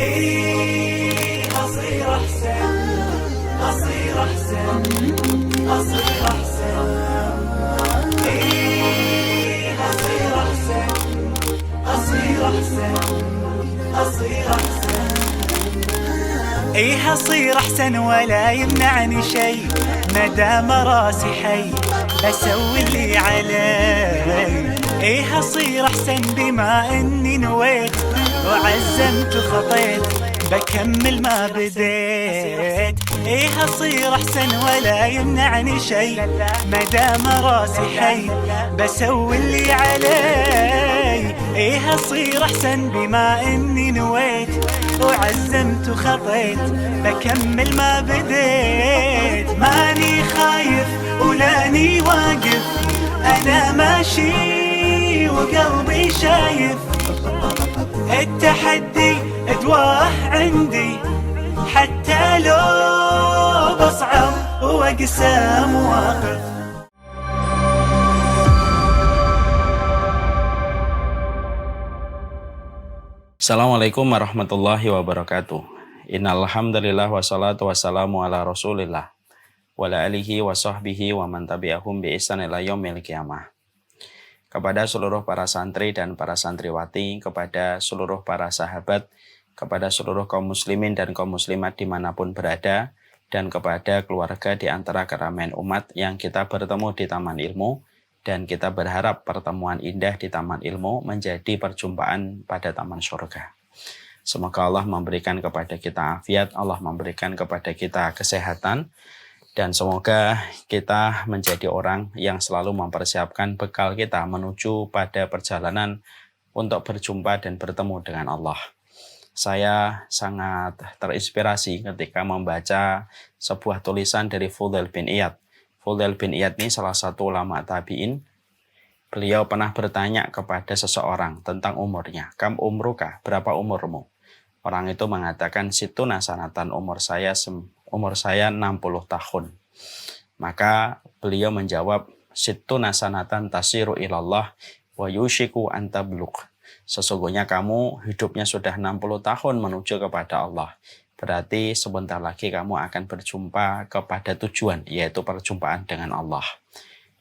إيه أصير أحسن، أصير أحسن، أصير أحسن. إيه أصير أحسن، أصير أحسن، أصير أحسن. إيه أصير أحسن ولا يمنعني شيء، مدام راسي حي بسوي اللي علي. إيه أصير أحسن بما إني نويت وعزمت وخطيت بكمل ما بديت. إيه أصير أحسن ولا يمنعني شيء، مدام راسي حي بسوي اللي علي. إيه أصير أحسن بما إني نويت وعزمت وخطيت بكمل ما بديت. ماني خايف ولاني واقف، أنا ماشي وقلبي شايف. التحدي أدواه عندي حتى لو بصعب وأقسى مواقف. Assalamualaikum warahmatullahi wabarakatuh. Innal hamdalillah wassalatu wassalamu ala Rasulillah wa ala alihi wa sahbihi wa man tabi'ahum bi ihsan ila yaumil qiyamah. Kepada seluruh para santri dan para santriwati, kepada seluruh para sahabat, kepada seluruh kaum muslimin dan kaum muslimat dimanapun berada, dan kepada keluarga di antara keramaian umat yang kita bertemu di Taman Ilmu, dan kita berharap pertemuan indah di Taman Ilmu menjadi perjumpaan pada Taman Surga. Semoga Allah memberikan kepada kita afiat, Allah memberikan kepada kita kesehatan, dan semoga kita menjadi orang yang selalu mempersiapkan bekal kita menuju pada perjalanan untuk berjumpa dan bertemu dengan Allah. Saya sangat terinspirasi ketika membaca sebuah tulisan dari Fudail bin Iyad. Fudail bin Iyad ini salah satu ulama tabi'in. Beliau pernah bertanya kepada seseorang tentang umurnya. Kam umruka, berapa umurmu? Orang itu mengatakan, situna sanatan, umur saya 60 tahun. Maka beliau menjawab, situna sanatan tasiru ilallah wa yushiku antabluk. Sesungguhnya kamu hidupnya sudah 60 tahun menuju kepada Allah. Berarti sebentar lagi kamu akan berjumpa kepada tujuan, yaitu perjumpaan dengan Allah.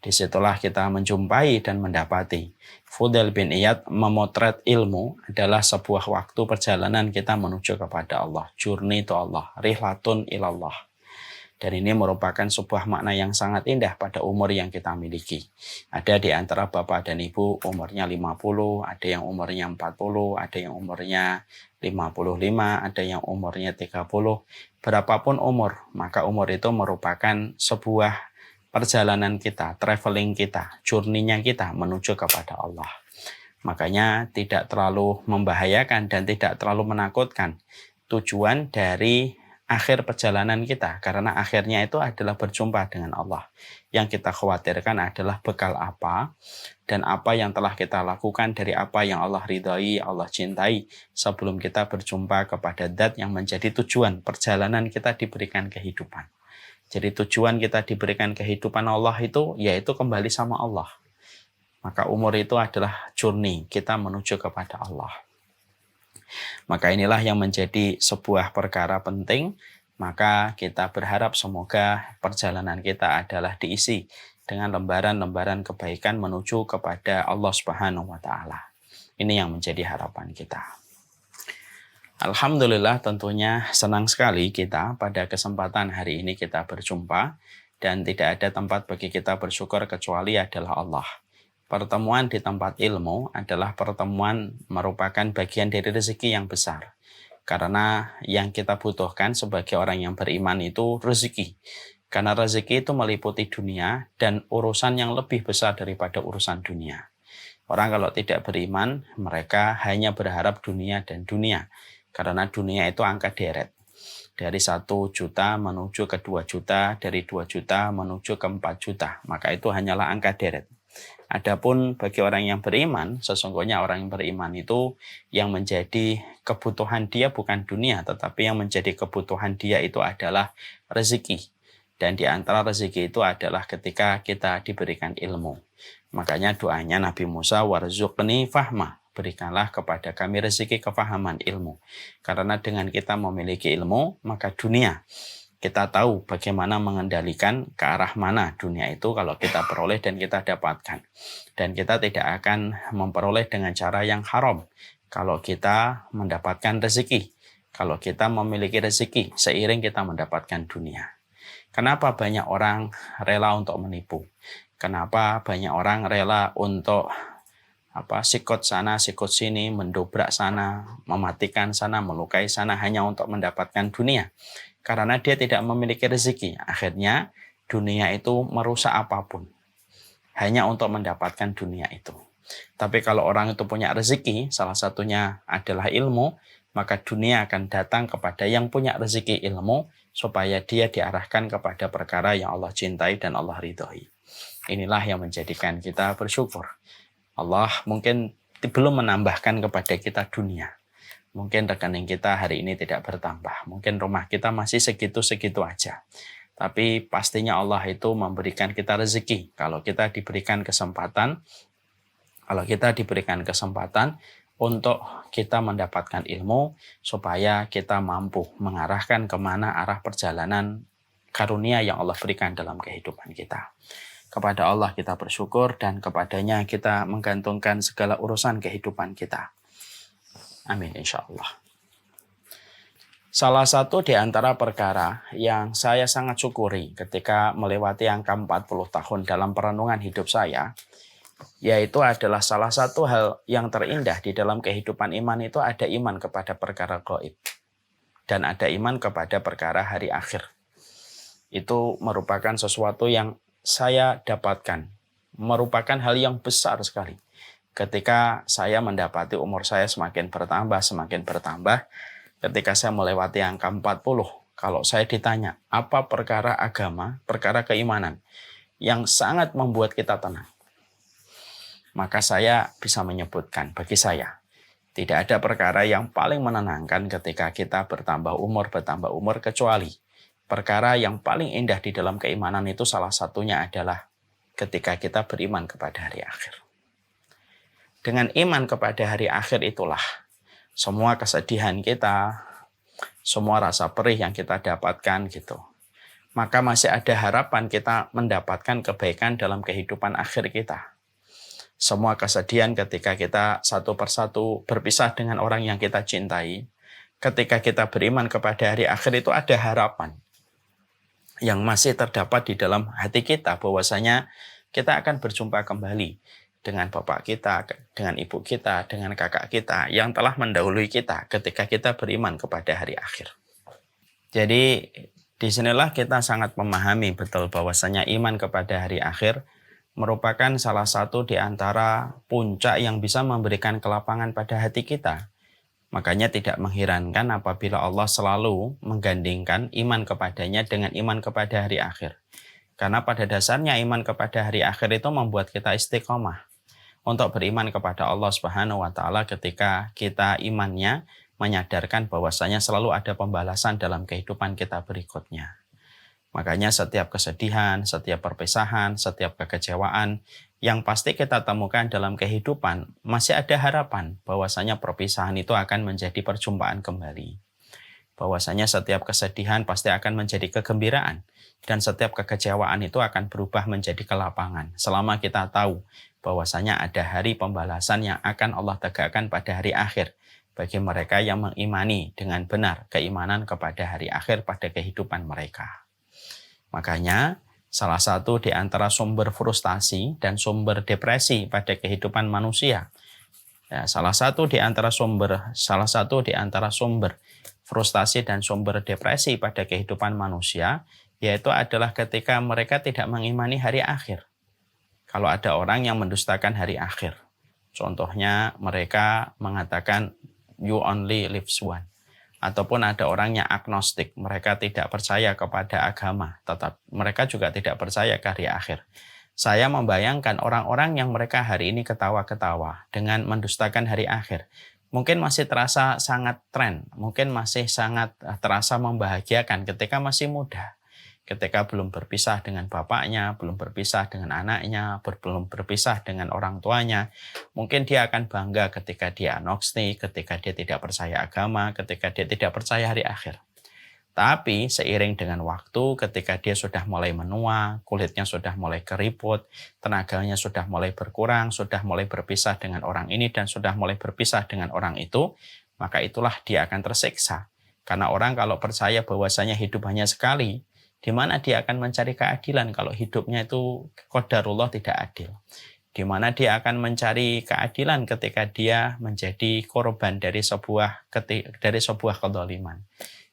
Disitulah kita menjumpai dan mendapati. Fudail bin Iyad memotret ilmu adalah sebuah waktu perjalanan kita menuju kepada Allah. Journey to Allah, rihlatun ilallah. Dan ini merupakan sebuah makna yang sangat indah pada umur yang kita miliki. Ada di antara bapak dan ibu umurnya 50, ada yang umurnya 40, ada yang umurnya 55, ada yang umurnya 30. Berapapun umur, maka umur itu merupakan sebuah perjalanan kita, traveling kita, journey-nya kita menuju kepada Allah. Makanya tidak terlalu membahayakan dan tidak terlalu menakutkan tujuan dari akhir perjalanan kita, karena akhirnya itu adalah berjumpa dengan Allah. Yang kita khawatirkan adalah bekal apa dan apa yang telah kita lakukan dari apa yang Allah ridhai, Allah cintai sebelum kita berjumpa kepada zat yang menjadi tujuan perjalanan kita diberikan kehidupan. Jadi tujuan kita diberikan kehidupan Allah itu yaitu kembali sama Allah. Maka umur itu adalah journey kita menuju kepada Allah. Maka inilah yang menjadi sebuah perkara penting. Maka kita berharap semoga perjalanan kita adalah diisi dengan lembaran-lembaran kebaikan menuju kepada Allah Subhanahu wa Ta'ala. Ini yang menjadi harapan kita. Alhamdulillah, tentunya senang sekali kita pada kesempatan hari ini kita berjumpa, dan tidak ada tempat bagi kita bersyukur kecuali adalah Allah. Pertemuan di tempat ilmu adalah pertemuan merupakan bagian dari rezeki yang besar. Karena yang kita butuhkan sebagai orang yang beriman itu rezeki. Karena rezeki itu meliputi dunia dan urusan yang lebih besar daripada urusan dunia. Orang kalau tidak beriman, mereka hanya berharap dunia dan dunia. Karena dunia itu angka deret. Dari 1 juta menuju ke 2 juta, dari 2 juta menuju ke 4 juta. Maka itu hanyalah angka deret. Adapun bagi orang yang beriman, sesungguhnya orang yang beriman itu yang menjadi kebutuhan dia bukan dunia, tetapi yang menjadi kebutuhan dia itu adalah rezeki. Dan di antara rezeki itu adalah ketika kita diberikan ilmu. Makanya doanya Nabi Musa, warzuqni fahma. berikanlah kepada kami rezeki kefahaman ilmu. Karena dengan kita memiliki ilmu, maka dunia kita tahu bagaimana mengendalikan ke arah mana dunia itu kalau kita peroleh dan kita dapatkan. Dan kita tidak akan memperoleh dengan cara yang haram kalau kita mendapatkan rezeki. Kalau kita memiliki rezeki seiring kita mendapatkan dunia. Kenapa banyak orang rela untuk menipu? Kenapa banyak orang rela untuk sikut sana, sikut sini, mendobrak sana, mematikan sana, melukai sana hanya untuk mendapatkan dunia? Karena dia tidak memiliki rezeki. Akhirnya dunia itu merusak apapun hanya untuk mendapatkan dunia itu. Tapi kalau orang itu punya rezeki, salah satunya adalah ilmu, maka dunia akan datang kepada yang punya rezeki ilmu supaya dia diarahkan kepada perkara yang Allah cintai dan Allah ridhoi. Inilah yang menjadikan kita bersyukur. Allah mungkin belum menambahkan kepada kita dunia. Mungkin rekening kita hari ini tidak bertambah. Mungkin rumah kita masih segitu-segitu aja. Tapi pastinya Allah itu memberikan kita rezeki. Kalau kita diberikan kesempatan untuk kita mendapatkan ilmu, supaya kita mampu mengarahkan kemana arah perjalanan karunia yang Allah berikan dalam kehidupan kita. Kepada Allah kita bersyukur dan kepadanya kita menggantungkan segala urusan kehidupan kita. Amin insyaallah. Salah satu di antara perkara yang saya sangat syukuri ketika melewati angka 40 tahun dalam perenungan hidup saya, yaitu adalah salah satu hal yang terindah di dalam kehidupan iman itu ada iman kepada perkara gaib dan ada iman kepada perkara hari akhir. Itu merupakan sesuatu yang saya dapatkan, merupakan hal yang besar sekali. Ketika saya mendapati umur saya semakin bertambah, ketika saya melewati angka 40, kalau saya ditanya, apa perkara agama, perkara keimanan yang sangat membuat kita tenang? Maka saya bisa menyebutkan, bagi saya, tidak ada perkara yang paling menenangkan ketika kita bertambah umur, kecuali perkara yang paling indah di dalam keimanan itu salah satunya adalah ketika kita beriman kepada hari akhir. Dengan iman kepada hari akhir itulah semua kesedihan kita, semua rasa perih yang kita dapatkan gitu. Maka masih ada harapan kita mendapatkan kebaikan dalam kehidupan akhir kita. Semua kesedihan ketika kita satu persatu berpisah dengan orang yang kita cintai, ketika kita beriman kepada hari akhir itu ada harapan yang masih terdapat di dalam hati kita bahwasanya kita akan berjumpa kembali dengan bapak kita, dengan ibu kita, dengan kakak kita yang telah mendahului kita ketika kita beriman kepada hari akhir. Jadi disinilah kita sangat memahami betul bahwasanya iman kepada hari akhir merupakan salah satu di antara puncak yang bisa memberikan kelapangan pada hati kita. Makanya tidak mengherankan apabila Allah selalu menggandingkan iman kepadanya dengan iman kepada hari akhir. Karena pada dasarnya iman kepada hari akhir itu membuat kita istiqomah untuk beriman kepada Allah Subhanahu wa taala ketika kita imannya menyadarkan bahwasanya selalu ada pembalasan dalam kehidupan kita berikutnya. Makanya setiap kesedihan, setiap perpisahan, setiap kekecewaan yang pasti kita temukan dalam kehidupan, masih ada harapan bahwasanya perpisahan itu akan menjadi perjumpaan kembali. Bahwasanya setiap kesedihan pasti akan menjadi kegembiraan dan setiap kekecewaan itu akan berubah menjadi kelapangan. Selama kita tahu bahwasanya ada hari pembalasan yang akan Allah tegakkan pada hari akhir bagi mereka yang mengimani dengan benar keimanan kepada hari akhir pada kehidupan mereka. Makanya salah satu di antara sumber frustasi dan sumber depresi pada kehidupan manusia, salah satu di antara sumber frustasi dan sumber depresi pada kehidupan manusia yaitu adalah ketika mereka tidak mengimani hari akhir. Kalau ada orang yang mendustakan hari akhir, contohnya mereka mengatakan you only live one. Ataupun ada orang yang agnostik, mereka tidak percaya kepada agama, tetap mereka juga tidak percaya ke hari akhir. Saya membayangkan orang-orang yang mereka hari ini ketawa-ketawa dengan mendustakan hari akhir, mungkin masih terasa sangat tren, mungkin masih sangat terasa membahagiakan ketika masih muda. ketika belum berpisah dengan bapaknya, belum berpisah dengan anaknya, belum berpisah dengan orang tuanya. Mungkin dia akan bangga ketika dia agnostik, ketika dia tidak percaya agama, ketika dia tidak percaya hari akhir. Tapi seiring dengan waktu, ketika dia sudah mulai menua, kulitnya sudah mulai keriput, tenaganya sudah mulai berkurang, sudah mulai berpisah dengan orang ini dan sudah mulai berpisah dengan orang itu, maka itulah dia akan tersiksa. Karena orang kalau percaya bahwasanya hidup hanya sekali, di mana dia akan mencari keadilan kalau hidupnya itu qadarullah tidak adil. Di mana dia akan mencari keadilan ketika dia menjadi korban dari sebuah kezaliman.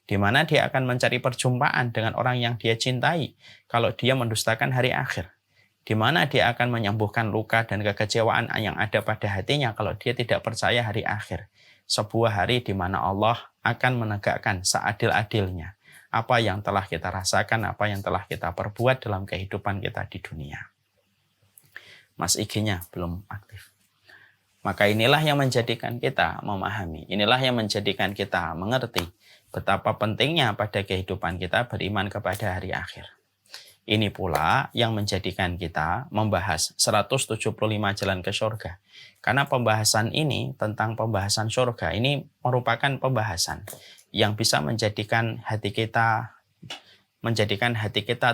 Di mana dia akan mencari perjumpaan dengan orang yang dia cintai kalau dia mendustakan hari akhir. Di mana dia akan menyembuhkan luka dan kekecewaan yang ada pada hatinya kalau dia tidak percaya hari akhir. Sebuah hari di mana Allah akan menegakkan seadil-adilnya apa yang telah kita rasakan, apa yang telah kita perbuat dalam kehidupan kita di dunia. Mas IG-nya belum aktif. Maka inilah yang menjadikan kita memahami, inilah yang menjadikan kita mengerti betapa pentingnya pada kehidupan kita beriman kepada hari akhir. Ini pula yang menjadikan kita membahas 175 jalan ke surga. Karena pembahasan ini tentang pembahasan surga ini merupakan pembahasan yang bisa menjadikan hati kita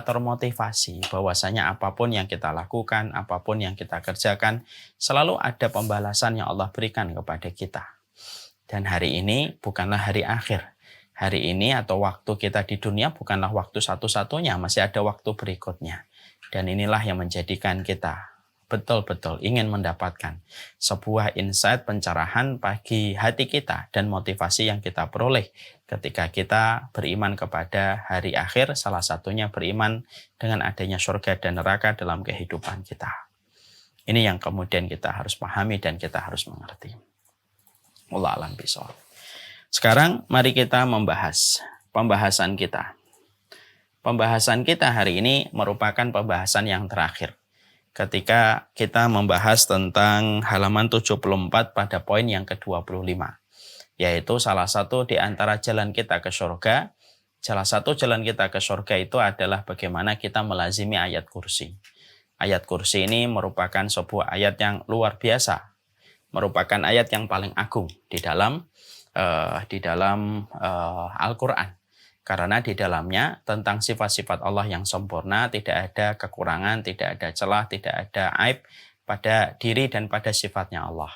termotivasi bahwasanya apapun yang kita lakukan, apapun yang kita kerjakan, selalu ada pembalasan yang Allah berikan kepada kita. Dan hari ini bukanlah hari akhir. Hari ini atau waktu kita di dunia bukanlah waktu satu-satunya, masih ada waktu berikutnya. Dan inilah yang menjadikan kita betul-betul ingin mendapatkan sebuah insight pencerahan bagi hati kita dan motivasi yang kita peroleh ketika kita beriman kepada hari akhir, salah satunya beriman dengan adanya surga dan neraka dalam kehidupan kita. Ini yang kemudian kita harus pahami dan kita harus mengerti. Wallahu a'lam bishawab. Sekarang mari kita membahas pembahasan kita. Pembahasan kita hari ini merupakan pembahasan yang terakhir. Ketika kita membahas tentang halaman 74 pada poin yang ke-25. Yaitu salah satu di antara jalan kita ke surga. Salah satu jalan kita ke surga itu adalah bagaimana kita melazimi ayat kursi. Ayat kursi ini merupakan sebuah ayat yang luar biasa. Merupakan ayat yang paling agung di dalam Al-Quran. Karena di dalamnya tentang sifat-sifat Allah yang sempurna, tidak ada kekurangan, tidak ada celah, tidak ada aib pada diri dan pada sifatnya Allah.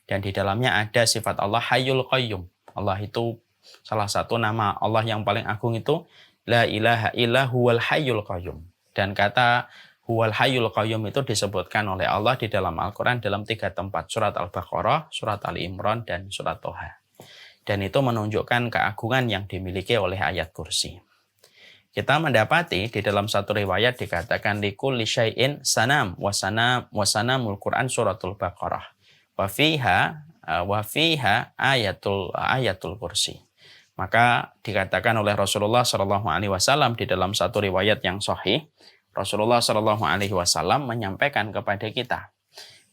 Dan di dalamnya ada sifat Allah Hayyul Qayyum. Allah itu salah satu nama Allah yang paling agung itu La ilaha illa huwal Hayyul Qayyum. Dan kata huwal Hayyul Qayyum itu disebutkan oleh Allah di dalam Al-Quran dalam 3 tempat. Surat Al-Baqarah, Surat Ali Imran, dan Surat Toha. Dan itu menunjukkan keagungan yang dimiliki oleh ayat kursi. Kita mendapati di dalam satu riwayat dikatakan likulli syai'in sanam wa sanamul Quran suratul Baqarah wa fiha ayatul kursi. Maka dikatakan oleh Rasulullah SAW di dalam satu riwayat yang sahih, Rasulullah SAW menyampaikan kepada kita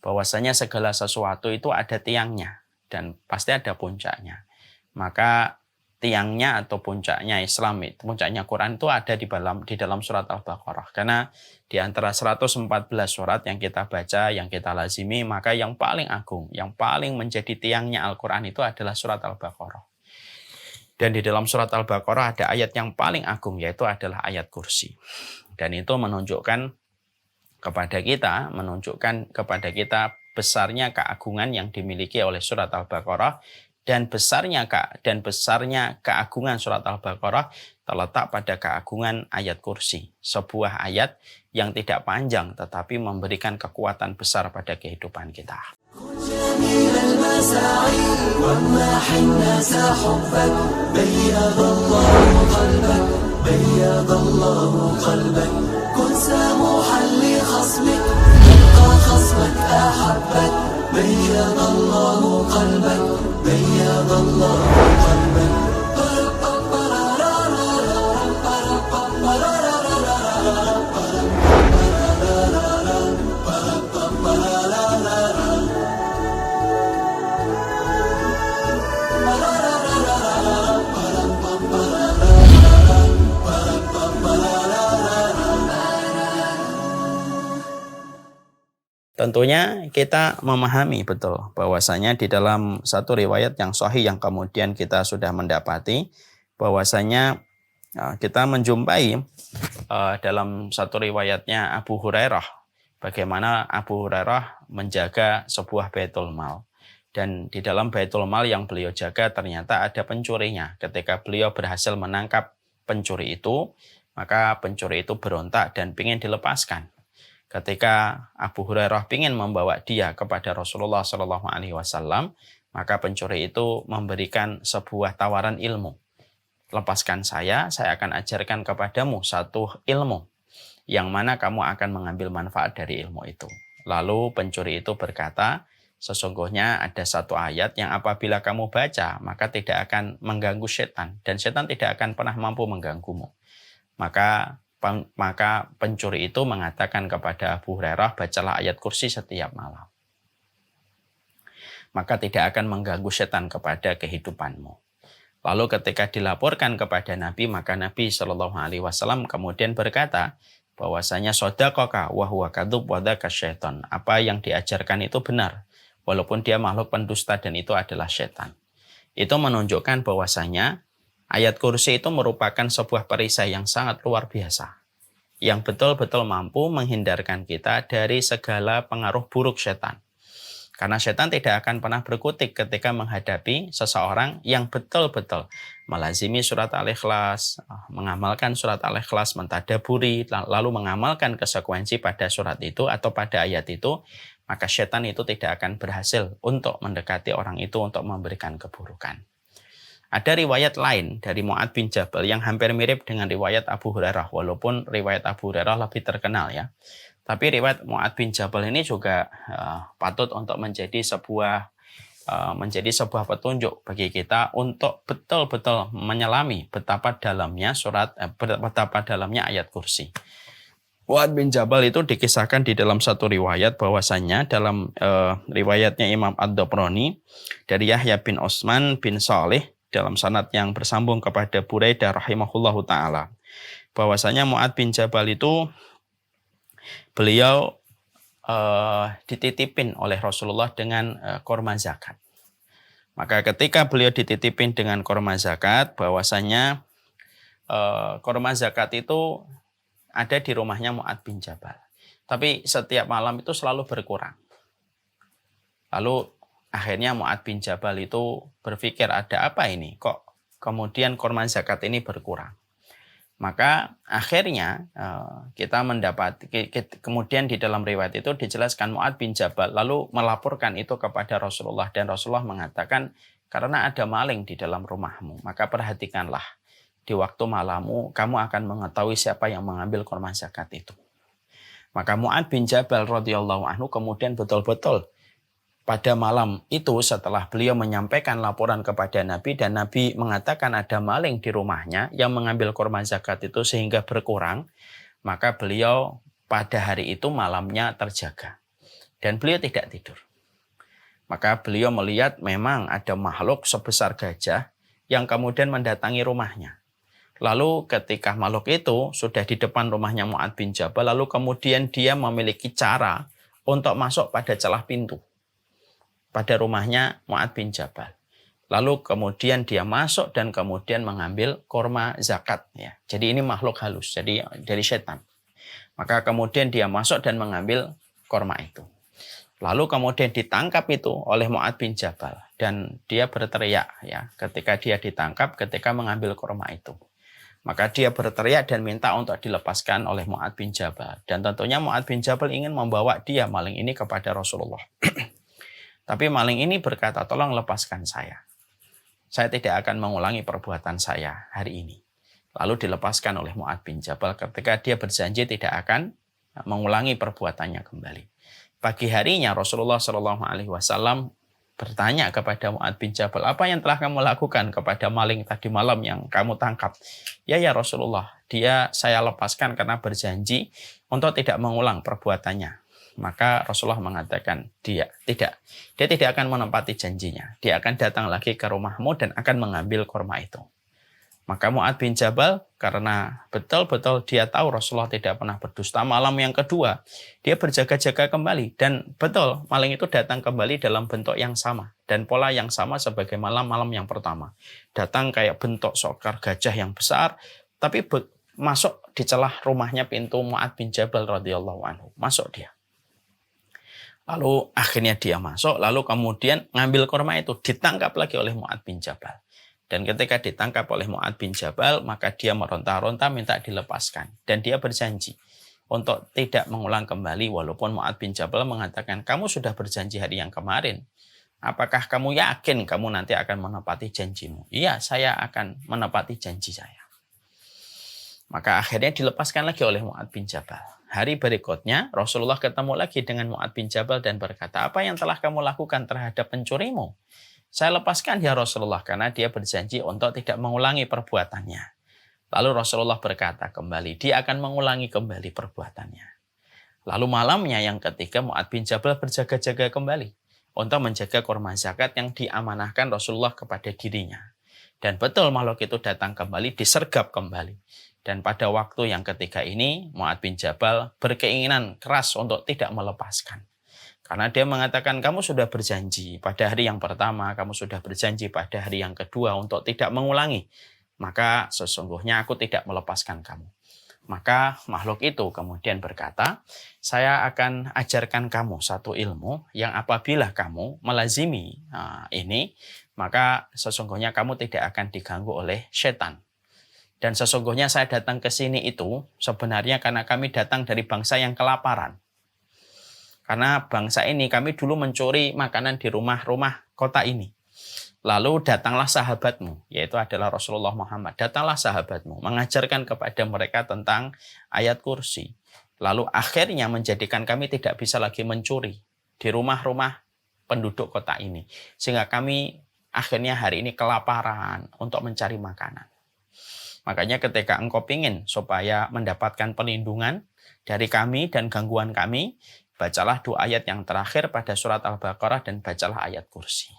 bahwasanya segala sesuatu itu ada tiangnya dan pasti ada puncaknya. Maka tiangnya atau puncaknya Islam itu, puncaknya Quran itu ada di dalam surat Al-Baqarah. Karena di antara 114 surat yang kita baca, yang kita lazimi, maka yang paling agung, yang paling menjadi tiangnya Al-Quran itu adalah surat Al-Baqarah. Dan di dalam surat Al-Baqarah ada ayat yang paling agung, yaitu adalah ayat kursi. Dan itu menunjukkan kepada kita besarnya keagungan yang dimiliki oleh surat Al-Baqarah. Dan besarnya keagungan surat Al-Baqarah terletak pada keagungan ayat kursi. Sebuah ayat yang tidak panjang tetapi memberikan kekuatan besar pada kehidupan kita. بيض الله قلبك بيض الله قلبك tentunya kita memahami betul bahwasanya di dalam satu riwayat yang sahih yang kemudian kita sudah mendapati bahwasanya kita menjumpai dalam satu riwayatnya Abu Hurairah bagaimana Abu Hurairah menjaga sebuah Baitul Mal. Dan di dalam Baitul Mal yang beliau jaga ternyata ada pencurinya. Ketika beliau berhasil menangkap pencuri itu, maka pencuri itu berontak dan ingin dilepaskan. Ketika Abu Hurairah ingin membawa dia kepada Rasulullah SAW, maka pencuri itu memberikan sebuah tawaran ilmu. Lepaskan saya akan ajarkan kepadamu satu ilmu, yang mana kamu akan mengambil manfaat dari ilmu itu. Lalu pencuri itu berkata, sesungguhnya ada satu ayat yang apabila kamu baca, maka tidak akan mengganggu setan. Dan setan tidak akan pernah mampu mengganggumu. Maka pencuri itu mengatakan kepada Abu Hurairah, bacalah ayat kursi setiap malam. Maka tidak akan mengganggu setan kepada kehidupanmu. Lalu ketika dilaporkan kepada Nabi, maka Nabi SAW kemudian berkata, bahwasanya sodaqaka wa huwa kadzub wa dzaka syaitan. Apa yang diajarkan itu benar. Walaupun dia makhluk pendusta dan itu adalah setan. Itu menunjukkan bahwasanya ayat kursi itu merupakan sebuah perisai yang sangat luar biasa. Yang betul-betul mampu menghindarkan kita dari segala pengaruh buruk setan. Karena setan tidak akan pernah berkutik ketika menghadapi seseorang yang betul-betul melazimi surat Al-Ikhlas, mengamalkan surat Al-Ikhlas, mentadaburi, lalu mengamalkan konsekuensi pada surat itu atau pada ayat itu, maka setan itu tidak akan berhasil untuk mendekati orang itu untuk memberikan keburukan. Ada riwayat lain dari Mu'adz bin Jabal yang hampir mirip dengan riwayat Abu Hurairah, walaupun riwayat Abu Hurairah lebih terkenal ya. Tapi riwayat Mu'adz bin Jabal ini juga patut untuk menjadi sebuah petunjuk bagi kita untuk betul-betul menyelami betapa dalamnya ayat kursi. Mu'adz bin Jabal itu dikisahkan di dalam satu riwayat bahwasanya dalam riwayatnya Imam Ad-Dabrani dari Yahya bin Utsman bin Salih dalam sanad yang bersambung kepada Buraidah rahimahullahu taala bahwasanya Mu'adz bin Jabal itu beliau dititipin oleh Rasulullah dengan korma zakat. Maka ketika beliau dititipin dengan korma zakat, bahwasanya korma zakat itu ada di rumahnya Mu'adz bin Jabal. Tapi setiap malam itu selalu berkurang. Lalu akhirnya Mu'adz bin Jabal itu berpikir, ada apa ini? Kok kemudian korma zakat ini berkurang? Maka akhirnya kita mendapat, kemudian di dalam riwayat itu dijelaskan Mu'adz bin Jabal lalu melaporkan itu kepada Rasulullah, dan Rasulullah mengatakan, karena ada maling di dalam rumahmu, maka perhatikanlah di waktu malammu kamu akan mengetahui siapa yang mengambil korma zakat itu. Maka Mu'adz bin Jabal radhiyallahu anhu kemudian betul-betul pada malam itu setelah beliau menyampaikan laporan kepada Nabi dan Nabi mengatakan ada maling di rumahnya yang mengambil korma zakat itu sehingga berkurang, maka beliau pada hari itu malamnya terjaga dan beliau tidak tidur. Maka beliau melihat memang ada makhluk sebesar gajah yang kemudian mendatangi rumahnya. Lalu ketika makhluk itu sudah di depan rumahnya Mu'adz bin Jabal, lalu kemudian dia memiliki cara untuk masuk pada celah pintu pada rumahnya Mu'adz bin Jabal. Lalu kemudian dia masuk dan kemudian mengambil korma zakat. Ya. Jadi ini makhluk halus, jadi dari setan. Maka kemudian dia masuk dan mengambil korma itu. Lalu kemudian ditangkap itu oleh Mu'adz bin Jabal. Dan dia berteriak ya ketika dia ditangkap ketika mengambil korma itu. Maka dia berteriak dan minta untuk dilepaskan oleh Mu'adz bin Jabal. Dan tentunya Mu'adz bin Jabal ingin membawa dia maling ini kepada Rasulullah. Tapi maling ini berkata, tolong lepaskan saya. Saya tidak akan mengulangi perbuatan saya hari ini. Lalu dilepaskan oleh Mu'adz bin Jabal ketika dia berjanji tidak akan mengulangi perbuatannya kembali. Pagi harinya Rasulullah SAW bertanya kepada Mu'adz bin Jabal, apa yang telah kamu lakukan kepada maling tadi malam yang kamu tangkap? Ya Rasulullah, dia saya lepaskan karena berjanji untuk tidak mengulang perbuatannya. Maka Rasulullah mengatakan, dia tidak akan menepati janjinya. Dia akan datang lagi ke rumahmu dan akan mengambil korma itu. Maka Mu'adz bin Jabal, karena betul-betul dia tahu Rasulullah tidak pernah berdusta, malam yang kedua dia berjaga-jaga kembali. Dan betul, maling itu datang kembali dalam bentuk yang sama dan pola yang sama sebagai malam-malam yang pertama. Datang kayak bentuk seekor gajah yang besar, tapi masuk di celah rumahnya pintu Mu'adz bin Jabal radhiyallahu anhu. Masuk dia. Lalu akhirnya dia masuk, lalu kemudian ngambil kurma itu, ditangkap lagi oleh Mu'adz bin Jabal. Dan ketika ditangkap oleh Mu'adz bin Jabal, maka dia meronta-ronta minta dilepaskan. Dan dia berjanji untuk tidak mengulang kembali, walaupun Mu'adz bin Jabal mengatakan, kamu sudah berjanji hari yang kemarin. Apakah kamu yakin kamu nanti akan menepati janjimu? Iya, saya akan menepati janji saya. Maka akhirnya dilepaskan lagi oleh Mu'adz bin Jabal. Hari berikutnya, Rasulullah ketemu lagi dengan Mu'adz bin Jabal dan berkata, apa yang telah kamu lakukan terhadap pencurimu? Saya lepaskan ya Rasulullah karena dia berjanji untuk tidak mengulangi perbuatannya. Lalu Rasulullah berkata kembali, dia akan mengulangi kembali perbuatannya. Lalu malamnya yang ketiga, Mu'adz bin Jabal berjaga-jaga kembali untuk menjaga kurma zakat yang diamanahkan Rasulullah kepada dirinya. Dan betul makhluk itu datang kembali, disergap kembali. Dan pada waktu yang ketiga ini, Mu'adz bin Jabal berkeinginan keras untuk tidak melepaskan. Karena dia mengatakan, kamu sudah berjanji pada hari yang pertama, kamu sudah berjanji pada hari yang kedua untuk tidak mengulangi. Maka sesungguhnya aku tidak melepaskan kamu. Maka makhluk itu kemudian berkata, saya akan ajarkan kamu satu ilmu yang apabila kamu melazimi ini, maka sesungguhnya kamu tidak akan diganggu oleh setan. Dan sesungguhnya saya datang ke sini itu sebenarnya karena kami datang dari bangsa yang kelaparan. Karena bangsa ini kami dulu mencuri makanan di rumah-rumah kota ini. Lalu datanglah sahabatmu, yaitu adalah Rasulullah Muhammad. Datanglah sahabatmu, mengajarkan kepada mereka tentang ayat kursi. Lalu akhirnya menjadikan kami tidak bisa lagi mencuri di rumah-rumah penduduk kota ini. Sehingga kami akhirnya hari ini kelaparan untuk mencari makanan. Makanya ketika engkau ingin supaya mendapatkan perlindungan dari kami dan gangguan kami, bacalah dua ayat yang terakhir pada surat Al-Baqarah dan bacalah ayat kursi.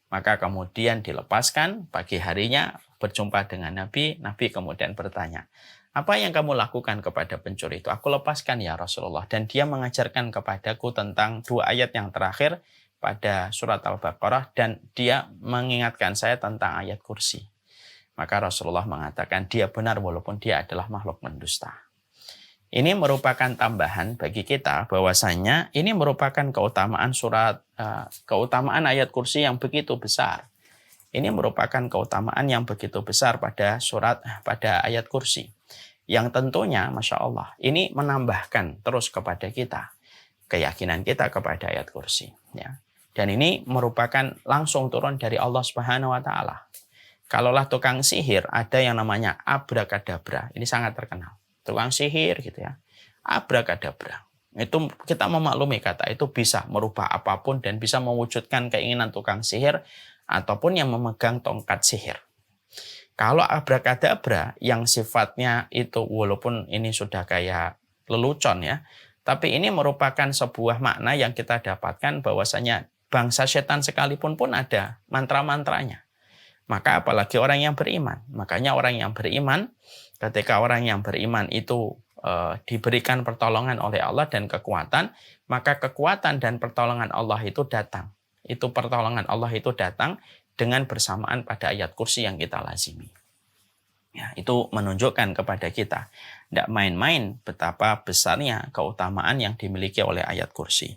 Maka kemudian dilepaskan, pagi harinya berjumpa dengan Nabi. Nabi kemudian bertanya, apa yang kamu lakukan kepada pencuri itu? Aku lepaskan ya Rasulullah. Dan dia mengajarkan kepadaku tentang dua ayat yang terakhir pada surat Al-Baqarah. Dan dia mengingatkan saya tentang ayat kursi. Maka Rasulullah mengatakan dia benar walaupun dia adalah makhluk mendusta. Ini merupakan tambahan bagi kita bahwasanya ini merupakan keutamaan ayat kursi yang begitu besar. Ini merupakan keutamaan yang begitu besar pada ayat kursi. Yang tentunya, Masya Allah, ini menambahkan terus kepada kita keyakinan kita kepada ayat kursi. Ya. Dan ini merupakan langsung turun dari Allah Subhanahu Wa Taala. Kalaulah tukang sihir ada yang namanya abrakadabra, ini sangat terkenal. Tukang sihir gitu ya, abrakadabra. Itu kita memaklumi kata itu bisa merubah apapun dan bisa mewujudkan keinginan tukang sihir ataupun yang memegang tongkat sihir. Kalau abrakadabra yang sifatnya itu walaupun ini sudah kayak lelucon ya, tapi ini merupakan sebuah makna yang kita dapatkan bahwasanya bangsa setan sekalipun pun ada mantra-mantranya. Maka apalagi orang yang beriman. Makanya orang yang beriman, ketika orang yang beriman itu diberikan pertolongan oleh Allah dan kekuatan, maka kekuatan dan pertolongan Allah itu datang. Itu pertolongan Allah itu datang dengan bersamaan pada ayat kursi yang kita lazimi. Ya, itu menunjukkan kepada kita tidak main-main betapa besarnya keutamaan yang dimiliki oleh ayat kursi.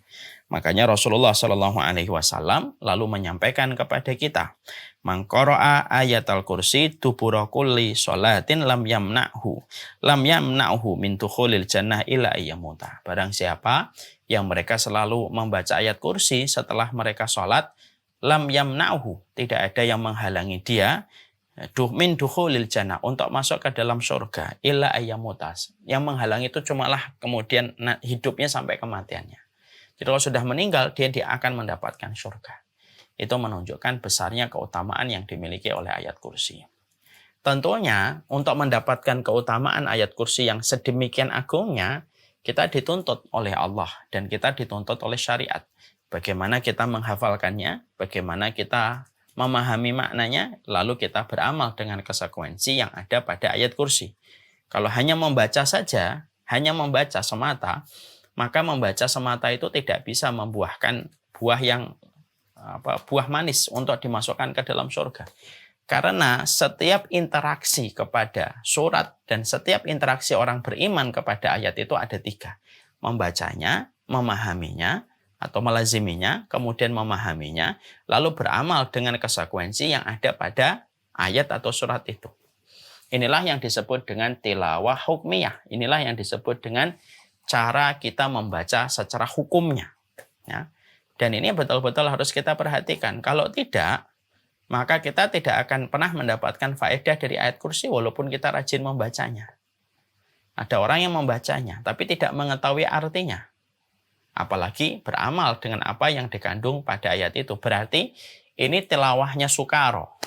Makanya Rasulullah Shallallahu Alaihi Wasallam lalu menyampaikan kepada kita, man qara'a ayatal kursi dubura kulli sholatin lam yamna'hu min dukhulil jannah illa ayyamuta. Barang siapa yang mereka selalu membaca ayat kursi setelah mereka sholat, lam yamna'hu, tidak ada yang menghalangi dia min dukhulil jannah, untuk masuk ke dalam surga, illa ayyamutas. Yang menghalangi itu cumalah kemudian hidupnya sampai kematiannya. Jadi kalau sudah meninggal, dia akan mendapatkan surga. Itu menunjukkan besarnya keutamaan yang dimiliki oleh ayat kursi. Tentunya untuk mendapatkan keutamaan ayat kursi yang sedemikian agungnya, kita dituntut oleh Allah dan kita dituntut oleh syariat. Bagaimana kita menghafalkannya, bagaimana kita memahami maknanya, lalu kita beramal dengan konsekuensi yang ada pada ayat kursi. Kalau hanya membaca saja, hanya membaca semata, maka membaca semata itu tidak bisa membuahkan buah manis untuk dimasukkan ke dalam surga. Karena setiap interaksi kepada surat dan setiap interaksi orang beriman kepada ayat itu ada 3. Membacanya, memahaminya, atau melaziminya, kemudian memahaminya, lalu beramal dengan konsekuensi yang ada pada ayat atau surat itu. Inilah yang disebut dengan tilawah hukmiyah. Inilah yang disebut dengan cara kita membaca secara hukumnya. Ya. Dan ini betul-betul harus kita perhatikan. Kalau tidak, maka kita tidak akan pernah mendapatkan faedah dari ayat kursi walaupun kita rajin membacanya. Ada orang yang membacanya, tapi tidak mengetahui artinya. Apalagi beramal dengan apa yang dikandung pada ayat itu. Berarti ini tilawahnya sukaro.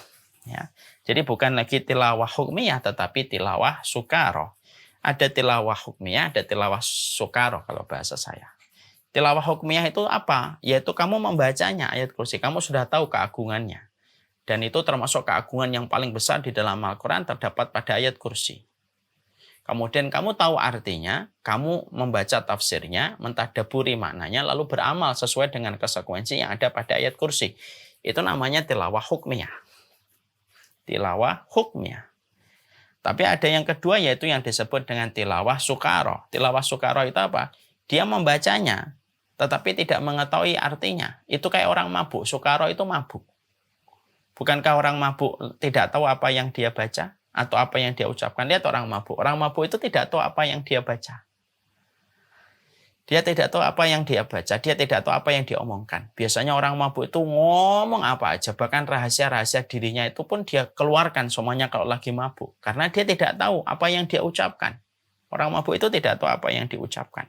Ya. Jadi bukan lagi tilawah hukmiyah, tetapi tilawah sukaro. Ada tilawah hukmiyah, ada tilawah sukaro kalau bahasa saya. Tilawah hukmiyah itu apa? Yaitu kamu membacanya ayat kursi, kamu sudah tahu keagungannya. Dan itu termasuk keagungan yang paling besar di dalam Al-Quran terdapat pada ayat kursi. Kemudian kamu tahu artinya, kamu membaca tafsirnya, mentadaburi maknanya, lalu beramal sesuai dengan konsekuensi yang ada pada ayat kursi. Itu namanya tilawah hukmiyah. Tilawah hukmiyah. Tapi ada yang kedua yaitu yang disebut dengan tilawah sukaro. Tilawah sukaro itu apa? Dia membacanya, tetapi tidak mengetahui artinya. Itu kayak orang mabuk. Sukaro itu mabuk. Bukankah orang mabuk tidak tahu apa yang dia baca atau apa yang dia ucapkan? Lihat orang mabuk. Orang mabuk itu tidak tahu apa yang dia baca. Dia tidak tahu apa yang dia baca. Dia tidak tahu apa yang dia omongkan. Biasanya orang mabuk itu ngomong apa aja. Bahkan rahasia-rahasia dirinya itu pun dia keluarkan semuanya kalau lagi mabuk. Karena dia tidak tahu apa yang dia ucapkan. Orang mabuk itu tidak tahu apa yang diucapkan.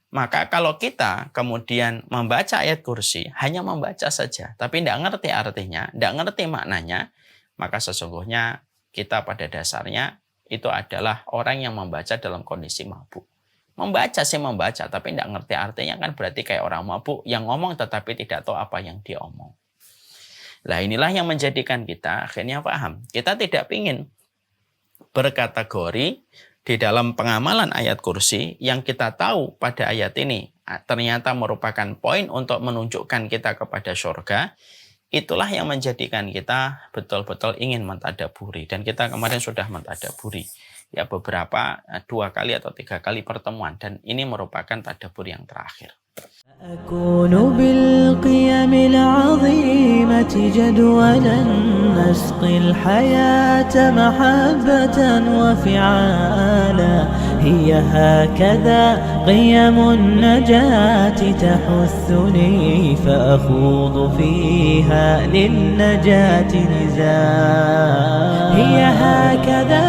Maka kalau kita kemudian membaca ayat kursi, hanya membaca saja, tapi tidak ngerti artinya, tidak ngerti maknanya, maka sesungguhnya kita pada dasarnya itu adalah orang yang membaca dalam kondisi mabuk. Membaca sih membaca, tapi tidak ngerti artinya kan berarti kayak orang mabuk yang ngomong tetapi tidak tahu apa yang dia omong. Nah inilah yang menjadikan kita akhirnya paham. Kita tidak ingin berkategori di dalam pengamalan ayat kursi yang kita tahu pada ayat ini ternyata merupakan poin untuk menunjukkan kita kepada surga. Itulah yang menjadikan kita betul-betul ingin mentadaburi. Dan kita kemarin sudah mentadaburi. Ya beberapa 2 kali atau 3 kali pertemuan. Dan ini merupakan tadabbur yang terakhir. أكون بالقيم العظيمة جدولا نسقي الحياة محبة وفعالا هي هكذا قيم النجاة تحثني فأخوض فيها للنجاة نزالا هي هكذا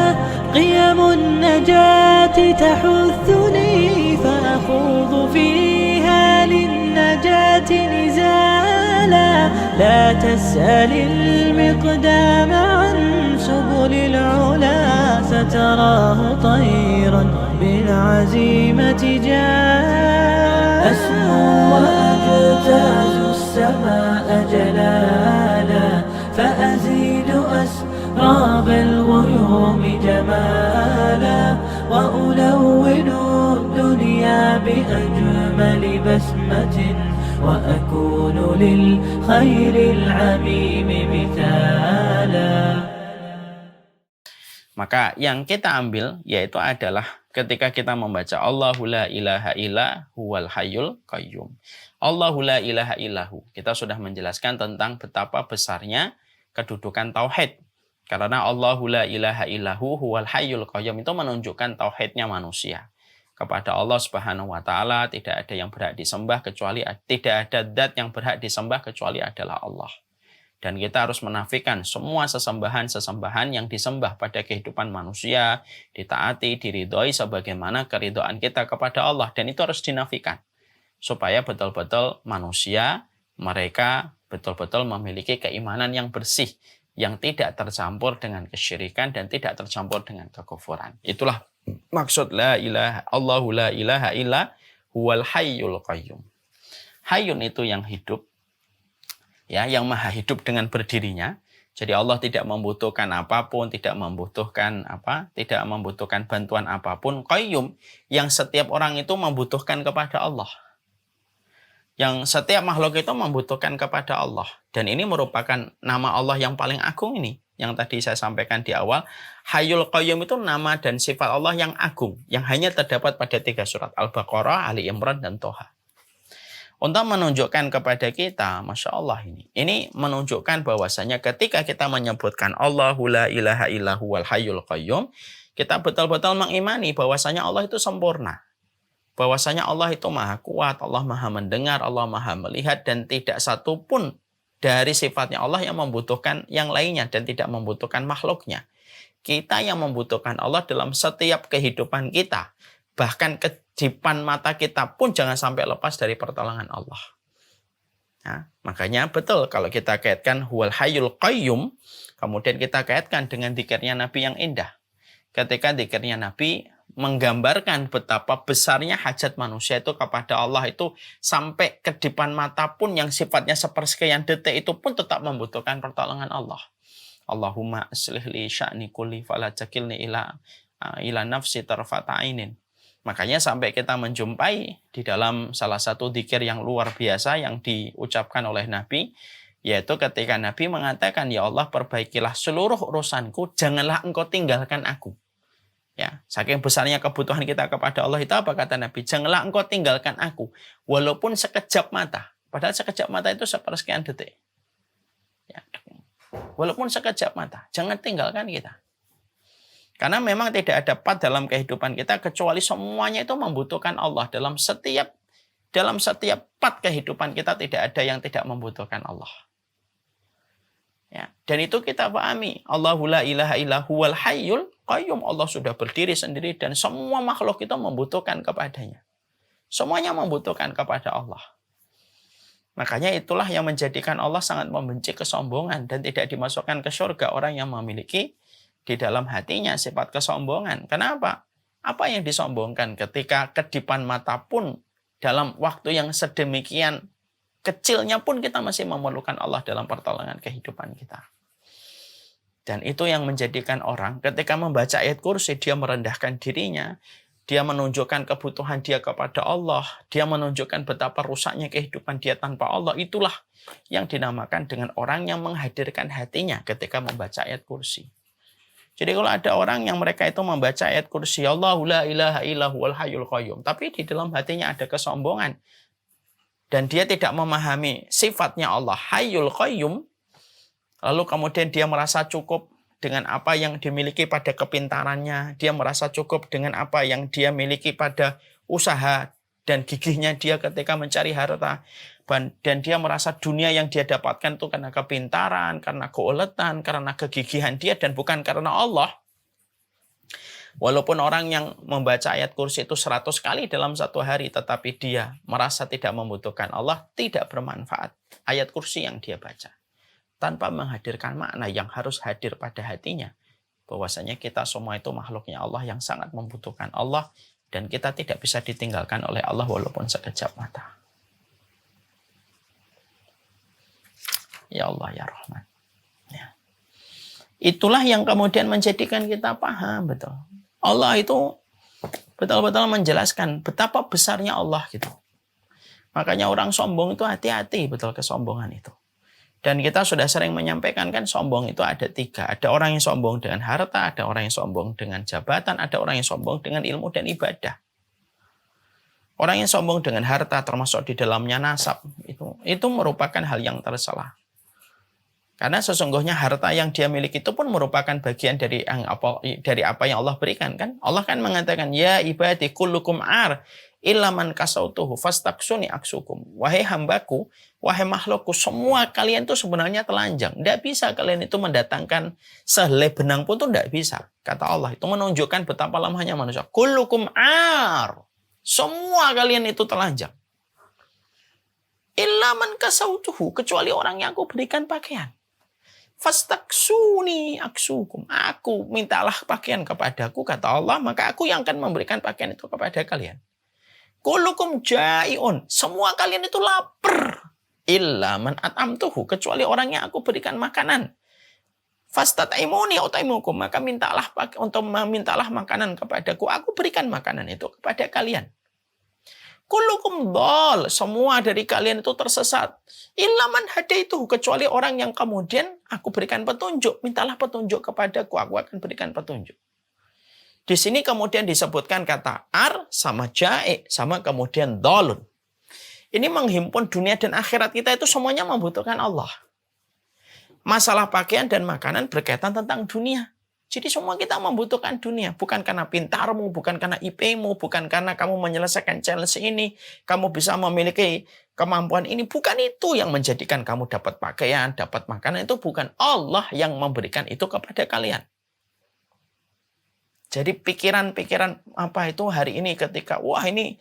قيم النجاة تحثني فأخوض فيها للنجاة نزالا لا تسأل المقدام عن سبل العلا ستراه طيرا بالعزيمة جاء أسمو وأجتاز السماء جلالا فأزيد أسراب الغيوم جمالا وألون الدنيا بأجمل بسمة وأكون للخير العميم مثالا. Maka yang kita ambil yaitu adalah ketika kita membaca Allahu la ilaha illa huwal hayyul qayyum. Allahu la ilaha illahu. Kita sudah menjelaskan tentang betapa besarnya kedudukan tauhid. Karena Allahu la ilaha illahu huwal hayyul qayyum itu menunjukkan tauhidnya manusia. Kepada Allah Subhanahu wa taala tidak ada yang berhak disembah kecuali tidak ada zat yang berhak disembah kecuali adalah Allah. Dan kita harus menafikan semua sesembahan-sesembahan yang disembah pada kehidupan manusia, ditaati, diridhoi sebagaimana keridhaan kita kepada Allah. Dan itu harus dinafikan. Supaya betul-betul manusia, mereka betul-betul memiliki keimanan yang bersih, yang tidak tercampur dengan kesyirikan dan tidak tercampur dengan kekufuran. Itulah maksud la ilaha Allahu la ilaha illa huwal hayyul qayyum. Hayyun itu yang hidup. ya, yang maha hidup dengan berdirinya. Jadi Allah tidak membutuhkan apapun, tidak membutuhkan bantuan apapun. Qayyum, yang setiap orang itu membutuhkan kepada Allah. Yang setiap makhluk itu membutuhkan kepada Allah. Dan ini merupakan nama Allah yang paling agung ini. Yang tadi saya sampaikan di awal. Hayyul Qayyum itu nama dan sifat Allah yang agung. Yang hanya terdapat pada 3 surat. Al-Baqarah, Ali Imran, dan Toha. Untuk menunjukkan kepada kita, Masya Allah ini menunjukkan bahwasanya ketika kita menyebutkan Allahu la ilaha illahu wal hayyul qayyum, kita betul-betul mengimani bahwasanya Allah itu sempurna. Bahwasanya Allah itu maha kuat, Allah maha mendengar, Allah maha melihat, dan tidak satu pun dari sifatnya Allah yang membutuhkan yang lainnya dan tidak membutuhkan makhluknya. Kita yang membutuhkan Allah dalam setiap kehidupan kita. Bahkan kedipan mata kita pun jangan sampai lepas dari pertolongan Allah. Nah, makanya betul kalau kita kaitkan huwal hayyul qayyum, kemudian kita kaitkan dengan dzikirnya Nabi yang indah. Ketika dzikirnya Nabi menggambarkan betapa besarnya hajat manusia itu kepada Allah itu sampai kedipan mata pun yang sifatnya sepersekian detik itu pun tetap membutuhkan pertolongan Allah. Allahumma aslih li sya'ni kulli fala takilni ila nafsi tarfata ainin. Makanya sampai kita menjumpai di dalam salah satu dzikir yang luar biasa yang diucapkan oleh Nabi, yaitu ketika Nabi mengatakan, ya Allah perbaikilah seluruh urusanku, janganlah engkau tinggalkan aku. Ya, saking besarnya kebutuhan kita kepada Allah itu apa kata Nabi? Janganlah engkau tinggalkan aku, walaupun sekejap mata. Padahal sekejap mata itu sepersekian detik. Ya, walaupun sekejap mata, jangan tinggalkan kita. Karena memang tidak ada part dalam kehidupan kita kecuali semuanya itu membutuhkan Allah. Dalam setiap part kehidupan kita tidak ada yang tidak membutuhkan Allah. Ya, dan itu kita pahami. Allahu la ilaha illahu wal hayyul qayyum. Allah sudah berdiri sendiri dan semua makhluk itu membutuhkan kepadanya. Semuanya membutuhkan kepada Allah. Makanya itulah yang menjadikan Allah sangat membenci kesombongan dan tidak dimasukkan ke surga orang yang memiliki di dalam hatinya sifat kesombongan. Kenapa? Apa yang disombongkan ketika kedipan mata pun dalam waktu yang sedemikian kecilnya pun kita masih memerlukan Allah dalam pertolongan kehidupan kita. Dan itu yang menjadikan orang ketika membaca ayat kursi dia merendahkan dirinya, dia menunjukkan kebutuhan dia kepada Allah, dia menunjukkan betapa rusaknya kehidupan dia tanpa Allah. Itulah yang dinamakan dengan orang yang menghadirkan hatinya ketika membaca ayat kursi. Jadi kalau ada orang yang mereka itu membaca ayat kursi Allahu la ilaha illahu wal hayyul qayyum, tapi di dalam hatinya ada kesombongan dan dia tidak memahami sifatnya Allah hayyul qayyum, lalu kemudian dia merasa cukup dengan apa yang dimiliki pada kepintarannya, dia merasa cukup dengan apa yang dia miliki pada usaha dan gigihnya dia ketika mencari harta, dan dia merasa dunia yang dia dapatkan itu karena kepintaran, karena keuletan, karena kegigihan dia dan bukan karena Allah. Walaupun orang yang membaca ayat kursi itu 100 kali dalam satu hari, tetapi dia merasa tidak membutuhkan Allah, tidak bermanfaat ayat kursi yang dia baca. Tanpa menghadirkan makna yang harus hadir pada hatinya. Bahwasanya kita semua itu makhluknya Allah yang sangat membutuhkan Allah. Dan kita tidak bisa ditinggalkan oleh Allah walaupun sekejap mata. Ya Allah ya Rahman. Ya. Itulah yang kemudian menjadikan kita paham betul. Allah itu betul-betul menjelaskan betapa besarnya Allah gitu. Makanya orang sombong itu hati-hati betul kesombongan itu. Dan kita sudah sering menyampaikan kan sombong itu ada 3. Ada orang yang sombong dengan harta, ada orang yang sombong dengan jabatan, ada orang yang sombong dengan ilmu dan ibadah. Orang yang sombong dengan harta termasuk di dalamnya nasab itu merupakan hal yang tercela. Karena sesungguhnya harta yang dia miliki itu pun merupakan bagian dari apa yang Allah berikan kan. Allah kan mengatakan ya ibadi kullukum ar illa man kasautuhu fastaksuni aksukum. Wahai hambaku, wahai makhlukku, semua kalian itu sebenarnya telanjang. Tidak bisa kalian itu mendatangkan sehelai benang pun itu tidak bisa. Kata Allah itu menunjukkan betapa lemahnya manusia. Kullukum ar. Semua kalian itu telanjang. Illa man kasautuhu, kecuali orang yang aku berikan pakaian. Fastaksuni aksukum. Aku mintalah pakaian kepadaku, kata Allah, maka aku yang akan memberikan pakaian itu kepada kalian. Kullukum jai'un. Semua kalian itu lapar. illa man at'amtuhu, kecuali orang yang aku berikan makanan. Fastat'imuni ut'imukum, maka mintalah makanan kepadaku, aku berikan makanan itu kepada kalian. Kullukum dhal, semua dari kalian itu tersesat. Illa man hadaituhu, kecuali orang yang kemudian aku berikan petunjuk, mintalah petunjuk kepadaku, aku akan berikan petunjuk. Di sini kemudian disebutkan kata ar sama ja'i sama kemudian dhalun. Ini menghimpun dunia dan akhirat kita itu semuanya membutuhkan Allah. Masalah pakaian dan makanan berkaitan tentang dunia. Jadi semua kita membutuhkan dunia. Bukan karena pintarmu, bukan karena IP-mu, bukan karena kamu menyelesaikan challenge ini, kamu bisa memiliki kemampuan ini. Bukan itu yang menjadikan kamu dapat pakaian, dapat makanan. Itu bukan Allah yang memberikan itu kepada kalian. Jadi pikiran-pikiran apa itu hari ini ketika, wah ini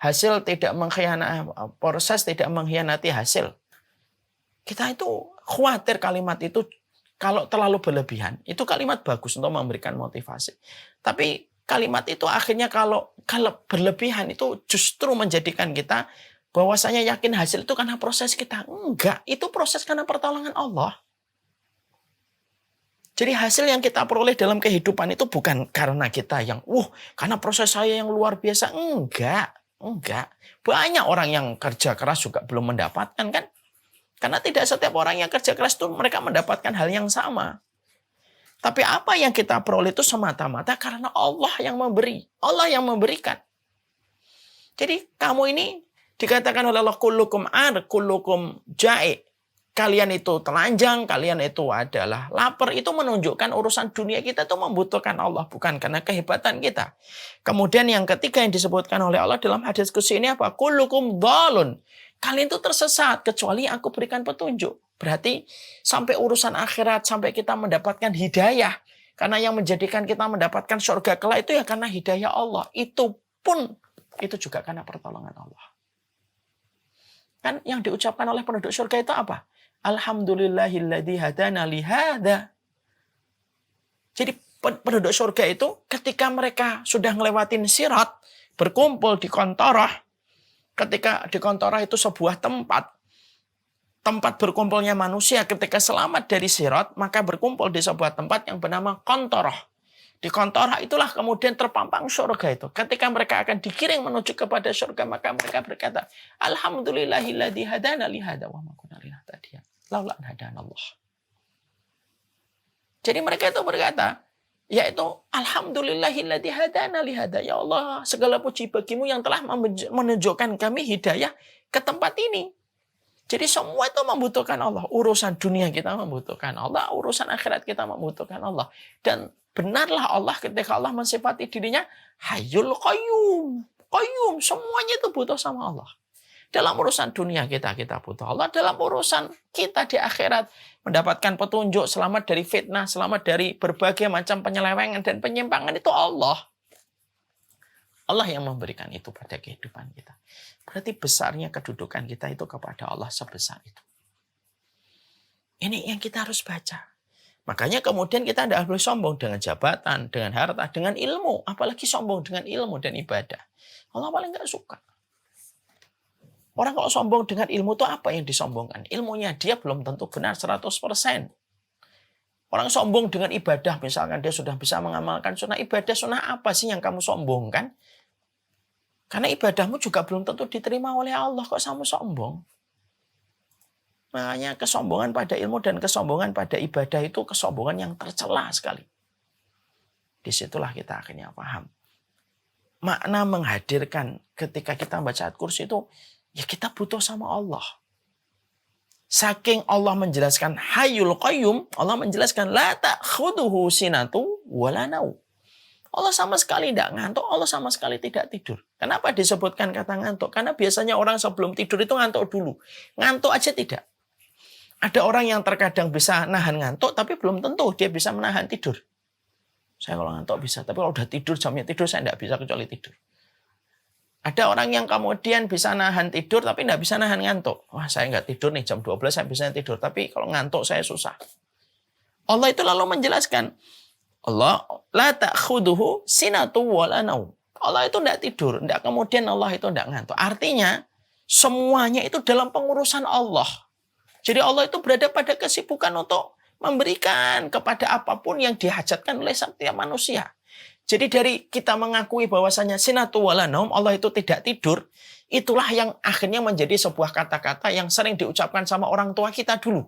hasil tidak mengkhianati, proses tidak mengkhianati hasil. Kita itu khawatir kalimat itu kalau terlalu berlebihan. Itu kalimat bagus untuk memberikan motivasi. Tapi kalimat itu akhirnya kalau berlebihan itu justru menjadikan kita bahwasanya yakin hasil itu karena proses kita. Enggak, itu proses karena pertolongan Allah. Jadi hasil yang kita peroleh dalam kehidupan itu bukan karena kita yang, karena proses saya yang luar biasa. Enggak. Banyak orang yang kerja keras juga belum mendapatkan kan. Karena tidak setiap orang yang kerja keras itu mereka mendapatkan hal yang sama. Tapi apa yang kita peroleh itu semata-mata karena Allah yang memberi. Allah yang memberikan. Jadi kamu ini dikatakan oleh Allah kullukum ar, kullukum ja'i. Kalian itu telanjang, kalian itu adalah lapar. Itu menunjukkan urusan dunia kita itu membutuhkan Allah. Bukan karena kehebatan kita. Kemudian yang ketiga yang disebutkan oleh Allah dalam hadis qudsi ini apa? Kullukum dhalun. Kalian itu tersesat kecuali aku berikan petunjuk. Berarti sampai urusan akhirat, sampai kita mendapatkan hidayah. Karena yang menjadikan kita mendapatkan surga kelak itu ya karena hidayah Allah. Itu juga karena pertolongan Allah. Kan yang diucapkan oleh penduduk surga itu apa? Alhamdulillahilladzi hadana li hadza. Jadi penduduk surga itu ketika mereka sudah ngelewatin sirat, berkumpul di kontorah. Ketika di kontorah itu sebuah tempat berkumpulnya manusia. Ketika selamat dari sirat, maka berkumpul di sebuah tempat yang bernama kontorah. Di kontorah itulah kemudian terpampang surga itu. Ketika mereka akan dikiring menuju kepada surga, maka mereka berkata, Alhamdulillahilladzi hadana li hadza wa ma kunna linahtadiya laula an hadanallah. Jadi mereka itu berkata, yaitu Alhamdulillahilladzi hadana li hadza. Ya Allah, segala puji bagimu yang telah menunjukkan kami hidayah ke tempat ini. Jadi semua itu membutuhkan Allah. Urusan dunia kita membutuhkan Allah. Urusan akhirat kita membutuhkan Allah. Dan benarlah Allah ketika Allah mensifati dirinya Hayyul Qayyum. Qayyum. Semuanya itu butuh sama Allah. Dalam urusan dunia kita butuh Allah. Dalam urusan kita di akhirat mendapatkan petunjuk, selamat dari fitnah, selamat dari berbagai macam penyelewengan dan penyimpangan itu Allah. Allah yang memberikan itu pada kehidupan kita. Berarti besarnya kedudukan kita itu kepada Allah sebesar itu. Ini yang kita harus baca. Makanya kemudian kita tidak boleh sombong dengan jabatan, dengan harta, dengan ilmu. Apalagi sombong dengan ilmu dan ibadah. Allah paling nggak suka. Orang kalau sombong dengan ilmu itu apa yang disombongkan? Ilmunya dia belum tentu benar 100%. Orang sombong dengan ibadah, misalkan dia sudah bisa mengamalkan sunnah. Ibadah sunnah apa sih yang kamu sombongkan? Karena ibadahmu juga belum tentu diterima oleh Allah. Kok kamu sombong? Makanya kesombongan pada ilmu dan kesombongan pada ibadah itu kesombongan yang tercela sekali. Disitulah kita akhirnya paham. Makna menghadirkan ketika kita membaca ayat kursi itu, ya kita butuh sama Allah. Saking Allah menjelaskan Hayyul Qayyum, Allah menjelaskan la ta'khudhuhu sinatu wala naum. Allah sama sekali tidak ngantuk, Allah sama sekali tidak tidur. Kenapa disebutkan kata ngantuk? Karena biasanya orang sebelum tidur itu ngantuk dulu. Ngantuk aja tidak. Ada orang yang terkadang bisa nahan ngantuk, tapi belum tentu dia bisa menahan tidur. Saya kalau ngantuk bisa, tapi kalau udah tidur, jamnya tidur, saya tidak bisa kecuali tidur. Ada orang yang kemudian bisa nahan tidur, tapi tidak bisa nahan ngantuk. Wah, saya nggak tidur nih, jam 12 saya bisa tidur, tapi kalau ngantuk saya susah. Allah itu lalu menjelaskan, Allah la ta'khudhuhu sinatu wala naum. Allah itu tidak tidur, tidak kemudian Allah itu tidak ngantuk. Artinya, Semuanya itu dalam pengurusan Allah. Jadi Allah itu berada pada kesibukan untuk memberikan kepada apapun yang dihajatkan oleh setiap manusia. Jadi dari kita mengakui bahwasanya sinatu wala naum, Allah itu tidak tidur, itulah yang akhirnya menjadi sebuah kata-kata yang sering diucapkan sama orang tua kita dulu.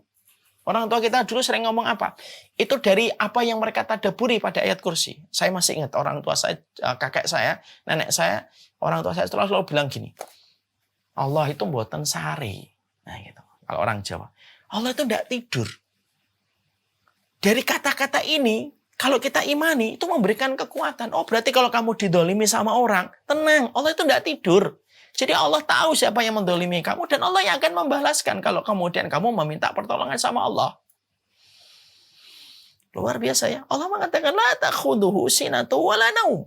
Orang tua kita dulu sering ngomong apa? Itu dari apa yang mereka tadaburi pada ayat kursi. Saya masih ingat orang tua saya, kakek saya, nenek saya, orang tua saya selalu bilang gini, Allah itu mboten sare. Nah gitu. Kalau orang Jawa, Allah itu tidak tidur. Dari kata-kata ini, kalau kita imani, itu memberikan kekuatan. Oh, berarti kalau kamu didolimi sama orang, tenang, Allah itu tidak tidur. Jadi Allah tahu siapa yang mendolimi kamu, dan Allah yang akan membalaskan kalau kemudian kamu meminta pertolongan sama Allah. Luar biasa ya. Allah mengatakan, la takhuduhu sinatu wala naum.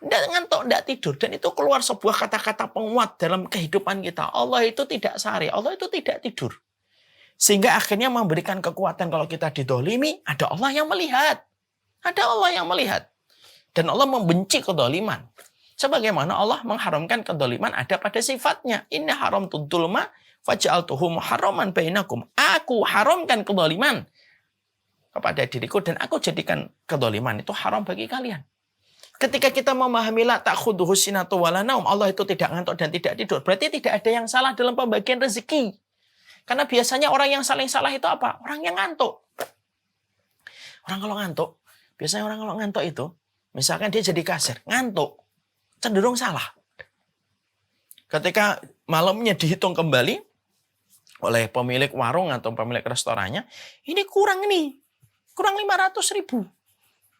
Tidak ngantuk, tidak tidur. Dan itu keluar sebuah kata-kata penguat dalam kehidupan kita. Allah itu tidak sehari, Allah itu tidak tidur. Sehingga akhirnya memberikan kekuatan kalau kita didolimi, ada Allah yang melihat. Ada Allah yang melihat. Dan Allah membenci kedoliman. Sebagaimana Allah mengharamkan kedoliman ada pada sifatnya. Inna haram tudulma faja'altuhu muharraman bainakum. Aku haramkan kedoliman kepada diriku dan aku jadikan kedoliman itu haram bagi kalian. Ketika kita memahami la ta'khuduhu sinatu wala naum, Allah itu tidak ngantuk dan tidak tidur, berarti tidak ada yang salah dalam pembagian rezeki. Karena biasanya orang yang saling salah itu apa? Orang yang ngantuk. Biasanya orang kalau ngantuk itu, misalkan dia jadi kasir, ngantuk, cenderung salah. Ketika malamnya dihitung kembali oleh pemilik warung atau pemilik restorannya, ini kurang 500.000.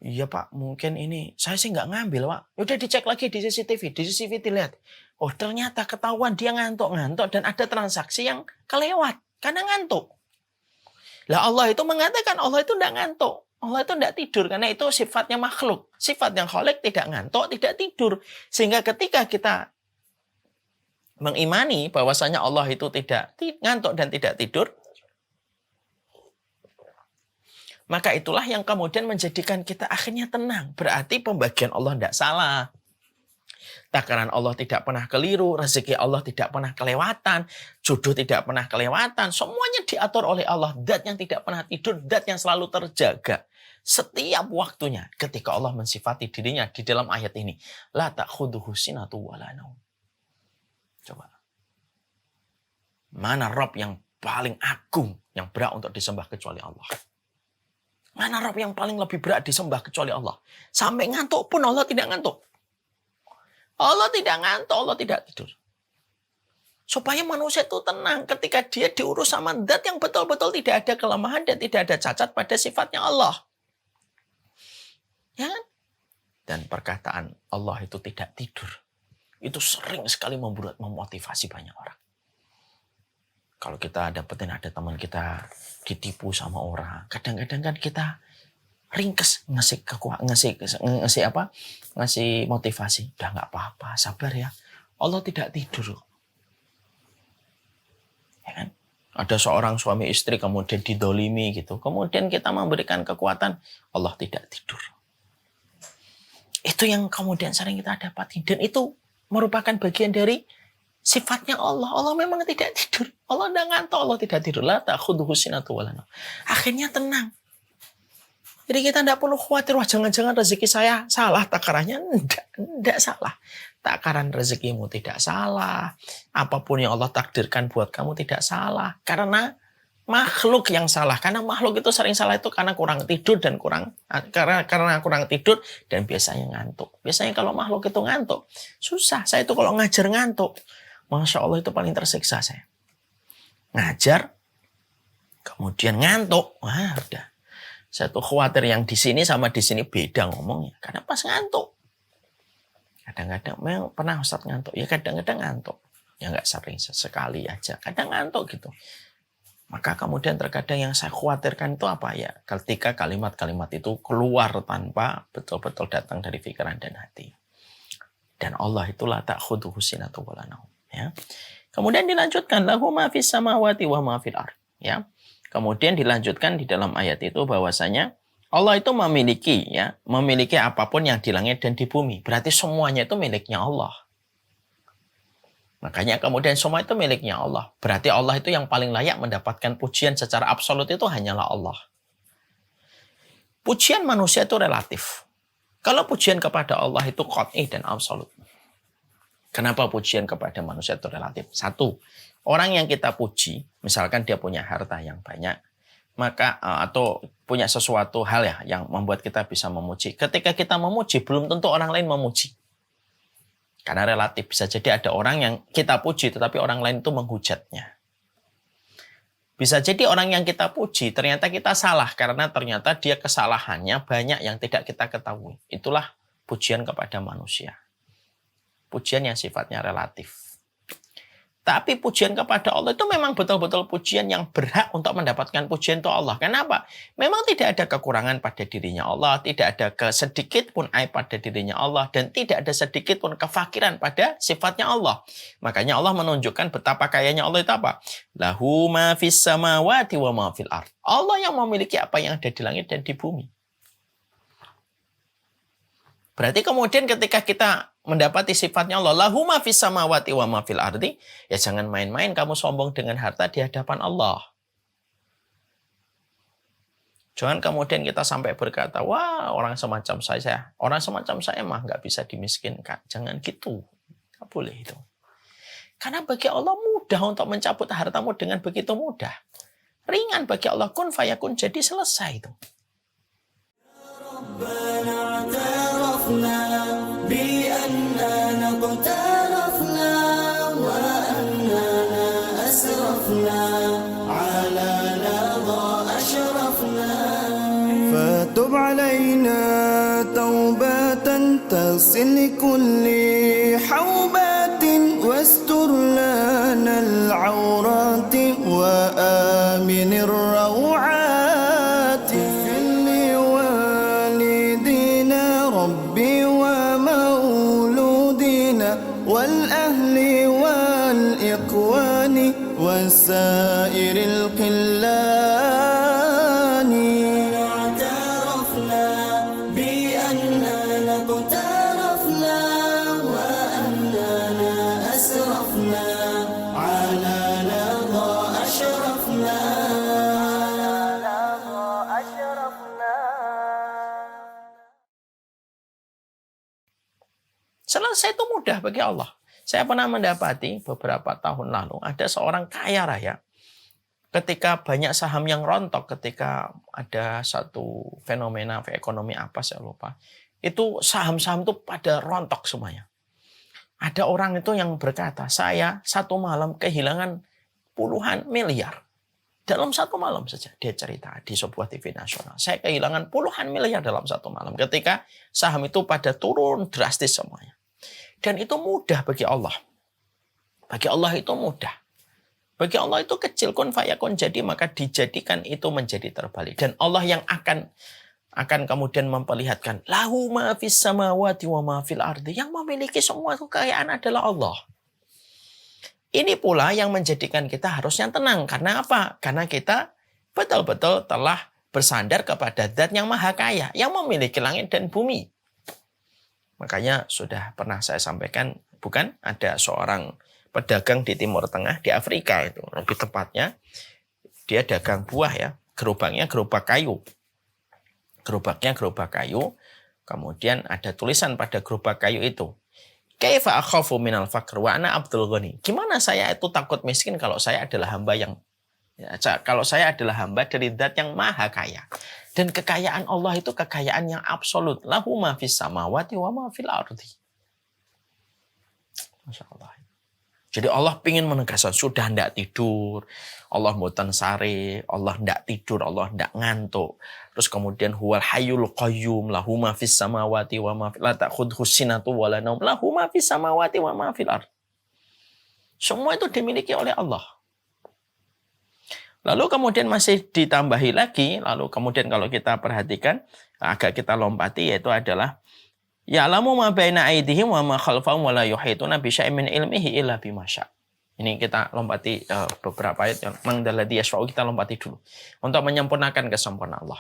Iya Pak, mungkin ini saya sih nggak ngambil Pak. Udah dicek lagi di CCTV dilihat. Oh ternyata ketahuan dia ngantuk dan ada transaksi yang kelewat karena ngantuk. Lah Allah itu mengatakan Allah itu tidak ngantuk. Allah itu tidak tidur karena itu sifatnya makhluk. Sifat yang khalik tidak ngantuk, tidak tidur. Sehingga ketika kita mengimani bahwasanya Allah itu tidak ngantuk dan tidak tidur, maka itulah yang kemudian menjadikan kita akhirnya tenang. Berarti pembagian Allah tidak salah. Takaran Allah tidak pernah keliru, rezeki Allah tidak pernah kelewatan, jodoh tidak pernah kelewatan. Semuanya diatur oleh Allah. Dat yang tidak pernah tidur, dat yang selalu terjaga. Setiap waktunya ketika Allah mensifati dirinya di dalam ayat ini. La ta'khuduhu sinatu wala naum. Coba. Mana Rabb yang paling agung, yang berat untuk disembah kecuali Allah? Mana Rabb yang paling lebih berat disembah kecuali Allah? Sampai ngantuk pun Allah tidak ngantuk. Allah tidak ngantuk, Allah tidak tidur. Supaya manusia itu tenang ketika dia diurus sama zat yang betul-betul tidak ada kelemahan dan tidak ada cacat pada sifatnya Allah. Ya kan? Dan perkataan Allah itu tidak tidur. Itu sering sekali memotivasi banyak orang. Kalau kita dapetin ada teman kita ditipu sama orang, kadang-kadang kan kita ringkes ngasih motivasi. Udah nggak apa-apa, sabar ya. Allah tidak tidur. Ya kan? Ada seorang suami istri kemudian didolimi gitu. Kemudian kita memberikan kekuatan, Allah tidak tidur. Itu yang kemudian sering kita dapati. Dan itu merupakan bagian dari sifatnya Allah. Allah memang tidak tidur. Allah tidak ngantuk, Allah tidak tidur. La ta'khuduhu sinatu wala naum. Akhirnya tenang. Jadi kita tidak perlu khawatir, wah jangan-jangan rezeki saya salah takarannya. Tidak salah. Takaran rezekimu tidak salah. Apapun yang Allah takdirkan buat kamu tidak salah. Karena makhluk yang salah. Karena makhluk itu sering salah itu karena kurang tidur dan karena kurang tidur dan biasanya ngantuk. Biasanya kalau makhluk itu ngantuk, susah. Saya itu kalau ngajar ngantuk, Masya Allah itu paling tersiksa saya. Ngajar, kemudian ngantuk. Wah udah. Saya tuh khawatir yang di sini sama di sini beda ngomongnya. Karena pas ngantuk. Kadang-kadang memang pernah Ustaz ngantuk. Ya kadang-kadang ngantuk. Ya nggak sering, sesekali aja. Kadang ngantuk gitu. Maka kemudian terkadang yang saya khawatirkan itu apa ya? Ketika kalimat-kalimat itu keluar tanpa betul-betul datang dari pikiran dan hati. Dan Allah itu la ta'khuduhu sinatu wala naum. Ya. Kemudian dilanjutkan lahu ma fis samawati wa ma fil ardh. Ya. Kemudian dilanjutkan di dalam ayat itu bahwasanya Allah itu memiliki apapun yang di langit dan di bumi. Berarti semuanya itu miliknya Allah. Makanya kemudian semua itu miliknya Allah. Berarti Allah itu yang paling layak mendapatkan pujian secara absolut itu hanyalah Allah. Pujian manusia itu relatif. Kalau pujian kepada Allah itu qat'i dan absolut. Kenapa pujian kepada manusia itu relatif? Satu, orang yang kita puji, misalkan dia punya harta yang banyak, maka atau punya sesuatu hal ya yang membuat kita bisa memuji. Ketika kita memuji, belum tentu orang lain memuji. Karena relatif, bisa jadi ada orang yang kita puji tetapi orang lain itu menghujatnya. Bisa jadi orang yang kita puji ternyata kita salah karena ternyata dia kesalahannya banyak yang tidak kita ketahui. Itulah pujian kepada manusia. Pujian yang sifatnya relatif. Tapi pujian kepada Allah itu memang betul-betul pujian yang berhak untuk mendapatkan pujian itu Allah. Kenapa? Memang tidak ada kekurangan pada dirinya Allah, tidak ada sedikit pun aib pada dirinya Allah, dan tidak ada sedikit pun kefakiran pada sifatnya Allah. Makanya Allah menunjukkan betapa kayanya Allah itu apa? Lahu ma fis samawati wa ma fil ard. Allah yang memiliki apa yang ada di langit dan di bumi. Berarti kemudian ketika kita mendapati sifatnya Allah, lahu ma fis samawati wa ma fil ardi, ya jangan main-main kamu sombong dengan harta di hadapan Allah. Jangan kemudian kita sampai berkata, wah orang semacam saya mah nggak bisa dimiskinkan. Jangan gitu, nggak boleh itu. Karena bagi Allah mudah untuk mencabut hartamu dengan begitu mudah. Ringan bagi Allah, kun fayakun, jadi selesai itu. فتب علينا توبة تغسل كل حوبات واستر لنا العورات وآمن الروعات اغفر لوالدينا ربي ومولودينا والأهل والإخوان وسائر القلان. اعترفنا بأننا اقترفنا وأننا أسرفنا على لظى أشرفنا. Selesai itu mudah bagi Allah. Saya pernah mendapati beberapa tahun lalu ada seorang kaya raya. Ketika banyak saham yang rontok, ketika ada satu fenomena ekonomi apa saya lupa, itu saham-saham itu pada rontok semuanya. Ada orang itu yang berkata, saya satu malam kehilangan puluhan miliar. Dalam satu malam saja, dia cerita di sebuah TV nasional. Saya kehilangan puluhan miliar dalam satu malam. Ketika saham itu pada turun drastis semuanya. Dan itu mudah bagi Allah. Bagi Allah itu mudah. Bagi Allah itu kecil, kun fayakun, jadi maka dijadikan itu menjadi terbalik. Dan Allah yang akan kemudian memperlihatkan lahu ma fis samawati wa ma fil ardi. Yang memiliki semua kekayaan adalah Allah. Ini pula yang menjadikan kita harusnya tenang. Karena apa? Karena kita betul-betul telah bersandar kepada Zat yang Maha Kaya, yang memiliki langit dan bumi. Makanya sudah pernah saya sampaikan, bukan? Ada seorang pedagang di Timur Tengah, di Afrika itu. Lebih tepatnya, dia dagang buah ya. Gerobaknya gerobak kayu. Gerobaknya gerobak kayu. Kemudian ada tulisan pada gerobak kayu itu. Kaifa akhafu minal faqr wa ana Abdul Ghani. Gimana saya itu takut miskin kalau saya adalah hamba yang kalau saya adalah hamba dari Zat yang Maha Kaya. Dan kekayaan Allah itu kekayaan yang absolut. Lahu ma fis samawati wa ma fil ardi. Masya Allah. Jadi Allah ingin menegaskan, sudah tidak tidur. Allah mboten sare, Allah tidak tidur, Allah tidak ngantuk. Terus kemudian huwal hayyul qayyum, lahu ma fis samawati wa ma fil la ta'khudhu sinatu wa la naum, lahu ma fis samawati wa ma fil ard. Semua itu dimiliki oleh Allah. Lalu kemudian masih ditambahi lagi, lalu kemudian kalau kita perhatikan, agak kita lompati, yaitu adalah ya'lamu ma baina aydihim wa ma khalfahum wa la yuhituna bi syai'in min ilmihi illa bima syaa'. Ini kita lompati beberapa ayat yang mangdalladzi yashfa'u, kita lompati dulu untuk menyempurnakan kesempurnaan Allah.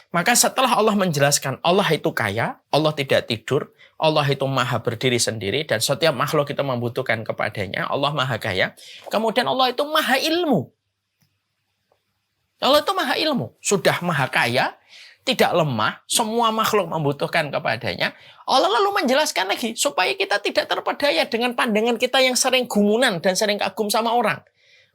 Maka setelah Allah menjelaskan Allah itu kaya, Allah tidak tidur, Allah itu maha berdiri sendiri dan setiap makhluk itu membutuhkan kepadanya, Allah maha kaya. Kemudian Allah itu maha ilmu. Allah itu maha ilmu, sudah maha kaya, tidak lemah, semua makhluk membutuhkan kepadanya. Allah lalu menjelaskan lagi supaya kita tidak terpedaya dengan pandangan kita yang sering gumunan dan sering kagum sama orang.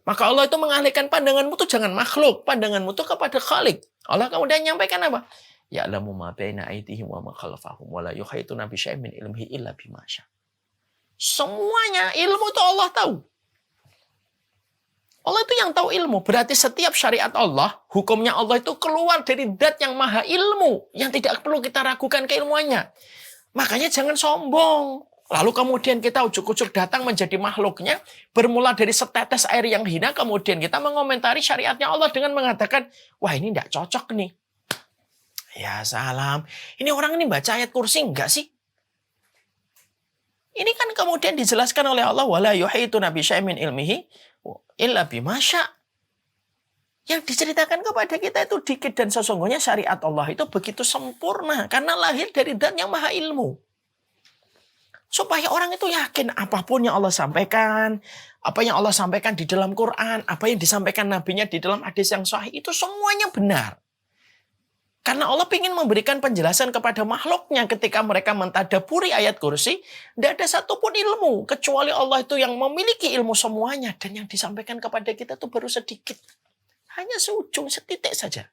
Maka Allah itu mengalihkan pandanganmu itu jangan makhluk, pandanganmu itu kepada Khalik. Allah kemudian menyampaikan apa? Ya'lamu ma baina aydihim wa ma khalfahum wa la yuhituna bi syai'in min ilmihi illa bima syaa. Semuanya ilmu itu Allah tahu. Allah itu yang tahu ilmu. Berarti setiap syariat Allah, hukumnya Allah itu keluar dari zat yang maha ilmu. Yang tidak perlu kita ragukan keilmuannya. Makanya jangan sombong. Lalu kemudian kita ujuk-ujuk datang menjadi makhluknya. Bermula dari setetes air yang hina. Kemudian kita mengomentari syariatnya Allah dengan mengatakan, wah ini tidak cocok nih. Ya salam. Ini orang ini baca ayat kursi enggak sih? Ini kan kemudian dijelaskan oleh Allah. Wala yuhituna bi syai'in min ilmihi illa bima syaa. Yang diceritakan kepada kita itu dikit dan sesungguhnya syariat Allah itu begitu sempurna karena lahir dari zat yang maha ilmu. Supaya orang itu yakin apapun yang Allah sampaikan, apa yang Allah sampaikan di dalam Quran, apa yang disampaikan nabinya di dalam hadis yang sahih itu semuanya benar. Karena Allah ingin memberikan penjelasan kepada makhluknya ketika mereka mentadaburi ayat kursi. Tidak ada satupun ilmu. Kecuali Allah itu yang memiliki ilmu semuanya. Dan yang disampaikan kepada kita itu baru sedikit. Hanya seujung, setitik saja.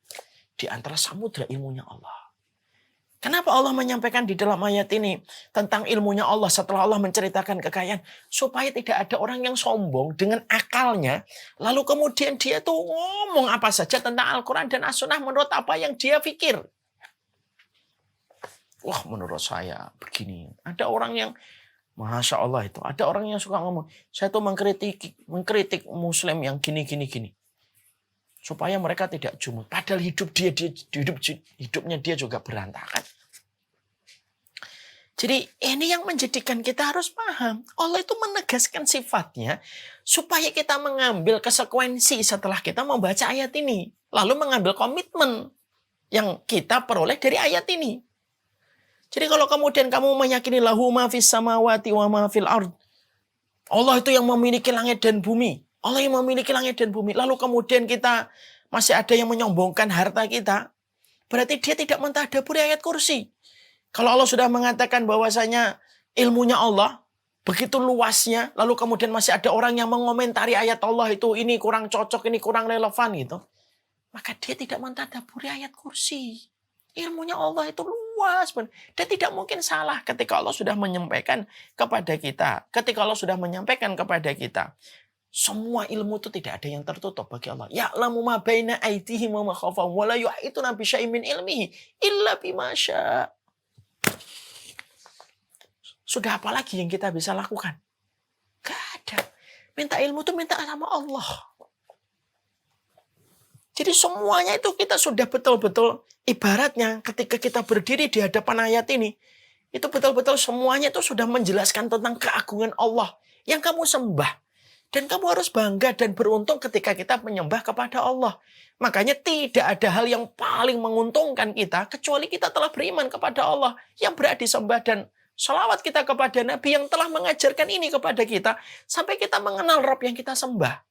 Di antara samudra ilmunya Allah. Kenapa Allah menyampaikan di dalam ayat ini tentang ilmunya Allah setelah Allah menceritakan kekayaan? Supaya tidak ada orang yang sombong dengan akalnya. Lalu kemudian dia tuh ngomong apa saja tentang Al-Quran dan As-Sunnah menurut apa yang dia pikir. Wah menurut saya begini. Ada orang yang, Masya Allah itu. Ada orang yang suka ngomong, saya tuh mengkritik Muslim yang gini. Supaya mereka tidak jumud. Padahal hidupnya dia juga berantakan. Jadi ini yang menjadikan kita harus paham. Allah itu menegaskan sifatnya supaya kita mengambil konsekuensi setelah kita membaca ayat ini. Lalu mengambil komitmen yang kita peroleh dari ayat ini. Jadi kalau kemudian kamu meyakini lahu ma fis samawati wa ma fil ard. Allah itu yang memiliki langit dan bumi. Allah yang memiliki langit dan bumi. Lalu kemudian kita masih ada yang menyombongkan harta kita. Berarti dia tidak mentadaburi ayat kursi. Kalau Allah sudah mengatakan bahwasanya ilmunya Allah begitu luasnya. Lalu kemudian masih ada orang yang mengomentari ayat Allah itu. Ini kurang cocok, ini kurang relevan gitu. Maka dia tidak mentadaburi ayat kursi. Ilmunya Allah itu luas. Dan tidak mungkin salah ketika Allah sudah menyampaikan kepada kita. Ketika Allah sudah menyampaikan kepada kita. Semua ilmu itu tidak ada yang tertutup bagi Allah. Ya'lamu ma baina aydihim wa ma khalfahum wa la yuhituna bi syai'in min ilmihi illa bima syaa. Sudah apa lagi yang kita bisa lakukan? Gak ada. Minta ilmu itu minta sama Allah. Jadi semuanya itu kita sudah betul-betul ibaratnya ketika kita berdiri di hadapan ayat ini. Itu betul-betul semuanya itu sudah menjelaskan tentang keagungan Allah yang kamu sembah. Dan kamu harus bangga dan beruntung ketika kita menyembah kepada Allah. Makanya tidak ada hal yang paling menguntungkan kita kecuali kita telah beriman kepada Allah yang berhak disembah dan sholawat kita kepada Nabi yang telah mengajarkan ini kepada kita sampai kita mengenal Rabb yang kita sembah.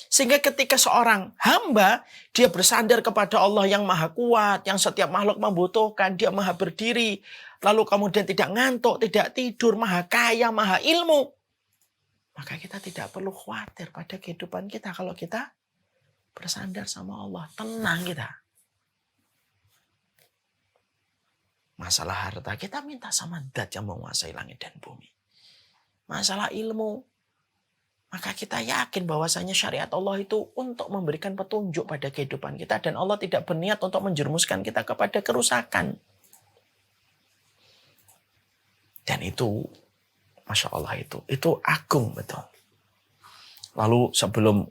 Sehingga ketika seorang hamba dia bersandar kepada Allah yang maha kuat, yang setiap makhluk membutuhkan, dia maha berdiri, lalu kemudian tidak ngantuk, tidak tidur, maha kaya, maha ilmu. Maka kita tidak perlu khawatir pada kehidupan kita kalau kita bersandar sama Allah. Tenang kita. Masalah harta kita minta sama zat yang menguasai langit dan bumi. Masalah ilmu. Maka kita yakin bahwasanya syariat Allah itu untuk memberikan petunjuk pada kehidupan kita. Dan Allah tidak berniat untuk menjerumuskan kita kepada kerusakan. Dan itu Masya Allah itu agung betul. Lalu sebelum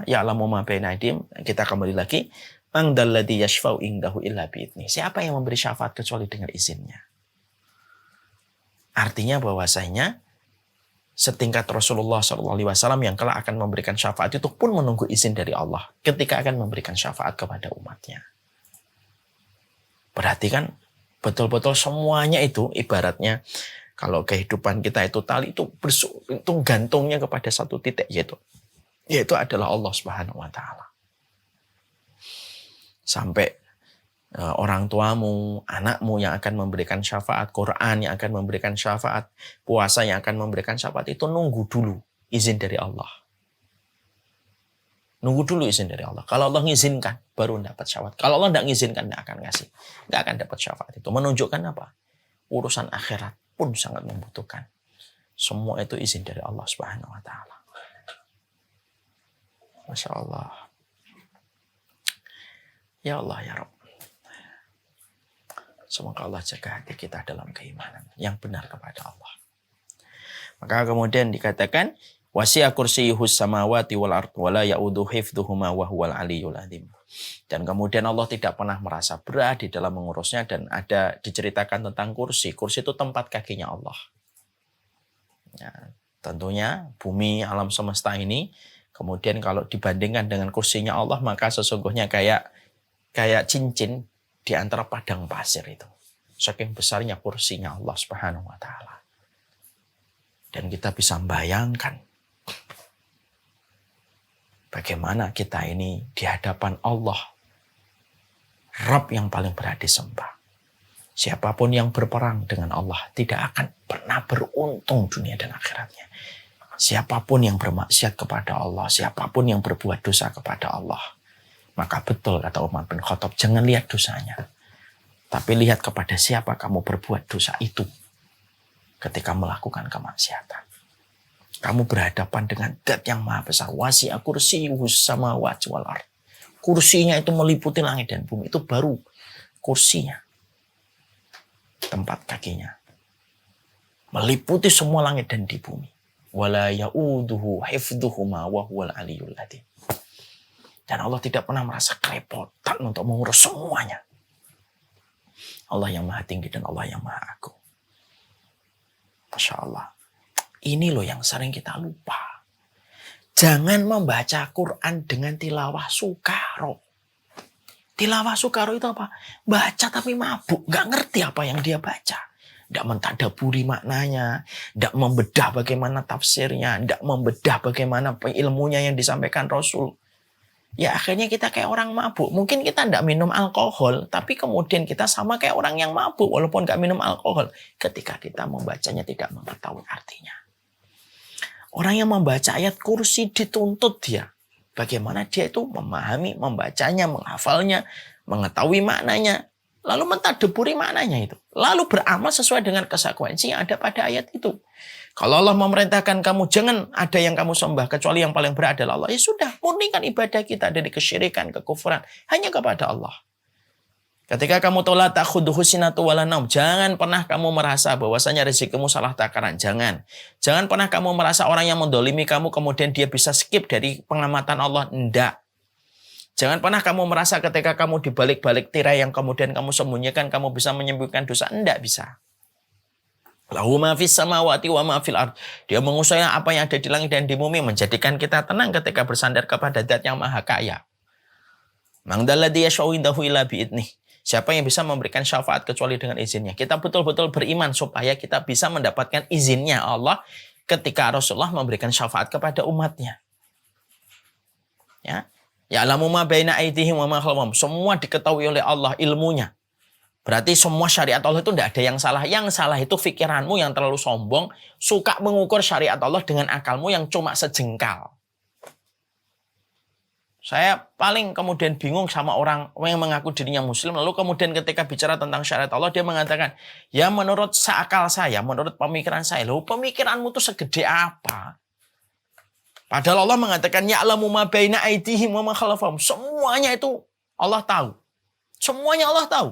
ya'lamu ma baina aydihim, kita kembali lagi, man dzalladzi yashfa'u indahu illa bi'idznih. Siapa yang memberi syafaat kecuali dengan izinnya? Artinya bahwasanya setingkat Rasulullah SAW yang kelak akan memberikan syafaat itu pun menunggu izin dari Allah ketika akan memberikan syafaat kepada umatnya. Berarti kan betul-betul semuanya itu ibaratnya kalau kehidupan kita itu tali itu gantungnya kepada satu titik, yaitu adalah Allah Subhanahu wa taala. Sampai orang tuamu, anakmu yang akan memberikan syafaat, Quran yang akan memberikan syafaat, puasa yang akan memberikan syafaat, itu nunggu dulu izin dari Allah. Nunggu dulu izin dari Allah. Kalau Allah ngizinkan, baru dapat syafaat. Kalau Allah tidak ngizinkan, tidak akan ngasih. Tidak akan dapat syafaat itu. Menunjukkan apa? Urusan akhirat pun sangat membutuhkan. Semua itu izin dari Allah Subhanahu wa taala. Masya Allah. Ya Allah, ya Rabb. Semoga Allah jaga hati kita dalam keimanan yang benar kepada Allah. Maka kemudian dikatakan, wasi'a kursiyyuhus samawati wal ardh wa la ya'uduhu hifdhuhuma wa huwal aliyyul azim. Dan kemudian Allah tidak pernah merasa berat di dalam mengurusnya, dan ada diceritakan tentang kursi. Kursi itu tempat kakinya Allah. Ya, tentunya bumi alam semesta ini kemudian kalau dibandingkan dengan kursinya Allah, maka sesungguhnya kayak cincin di antara padang pasir itu. Saking besarnya kursinya Allah Subhanahu wa taala. Dan kita bisa bayangkan bagaimana kita ini di hadapan Allah, Rabb yang paling berhak disembah. Siapapun yang berperang dengan Allah tidak akan pernah beruntung dunia dan akhiratnya. Siapapun yang bermaksiat kepada Allah, siapapun yang berbuat dosa kepada Allah, maka betul kata Umar bin Khattab, jangan lihat dosanya, tapi lihat kepada siapa kamu berbuat dosa itu ketika melakukan kemaksiatan. Kamu berhadapan dengan Zat yang maha besar. Wasi'a kursiyyuhus samawati wal ardh. Kursinya itu meliputi langit dan bumi. Itu baru kursinya. Tempat kakinya. Meliputi semua langit dan di bumi. Wala ya'uduhu hifdhuhuma wa huwal aliyyul azim. Dan Allah tidak pernah merasa kerepotan untuk mengurus semuanya. Allah yang maha tinggi dan Allah yang maha agung. Masya Allah. Ini loh yang sering kita lupa. Jangan membaca Quran dengan tilawah sukaro. Tilawah sukaro itu apa? Baca tapi mabuk. Gak ngerti apa yang dia baca. Tidak mentadaburi maknanya. Tidak membedah bagaimana tafsirnya. Tidak membedah bagaimana ilmunya yang disampaikan Rasul. Ya akhirnya kita kayak orang mabuk. Mungkin kita tidak minum alkohol, tapi kemudian kita sama kayak orang yang mabuk walaupun gak minum alkohol. Ketika kita membacanya tidak mengetahui artinya. Orang yang membaca ayat kursi dituntut dia. Bagaimana dia itu memahami, membacanya, menghafalnya, mengetahui maknanya. Lalu mentadaburi maknanya itu. Lalu beramal sesuai dengan konsekuensi yang ada pada ayat itu. Kalau Allah memerintahkan kamu jangan ada yang kamu sembah kecuali yang paling berat adalah Allah. Ya sudah, murnikan ibadah kita dari kesyirikan, kekufuran. Hanya kepada Allah. Ketika kamu tolak takhudhuhu sinatu wala naum, jangan pernah kamu merasa bahwasanya rezekimu salah takaran. Jangan pernah kamu merasa orang yang mendolimi kamu kemudian dia bisa skip dari pengamatan Allah. Enggak. Jangan pernah kamu merasa ketika kamu dibalik-balik tirai yang kemudian kamu sembunyikan kamu bisa menyembuhkan dosa. Enggak bisa. Lahu ma fis samawati wa ma fil ardh. Dia menguasai apa yang ada di langit dan di bumi, menjadikan kita tenang ketika bersandar kepada Zat yang Maha Kaya. Man dzalladzi yashfa'u indahu illa bi'idnih. Siapa yang bisa memberikan syafaat kecuali dengan izinnya? Kita betul-betul beriman supaya kita bisa mendapatkan izinnya Allah ketika Rasulullah memberikan syafaat kepada umatnya. Ya, ya'lamu ma baina aydihim wa ma khalfahum. Semua diketahui oleh Allah ilmunya. Berarti semua syariat Allah itu tidak ada yang salah. Yang salah itu pikiranmu yang terlalu sombong, suka mengukur syariat Allah dengan akalmu yang cuma sejengkal. Saya paling kemudian bingung sama orang yang mengaku dirinya muslim, lalu kemudian ketika bicara tentang syariat Allah, dia mengatakan, ya menurut seakal saya, menurut pemikiran saya. Loh, pemikiranmu tuh segede apa? Padahal Allah mengatakan, ya'lamu ma baina aydihim wa ma khalfahum. Semuanya itu Allah tahu. Semuanya Allah tahu.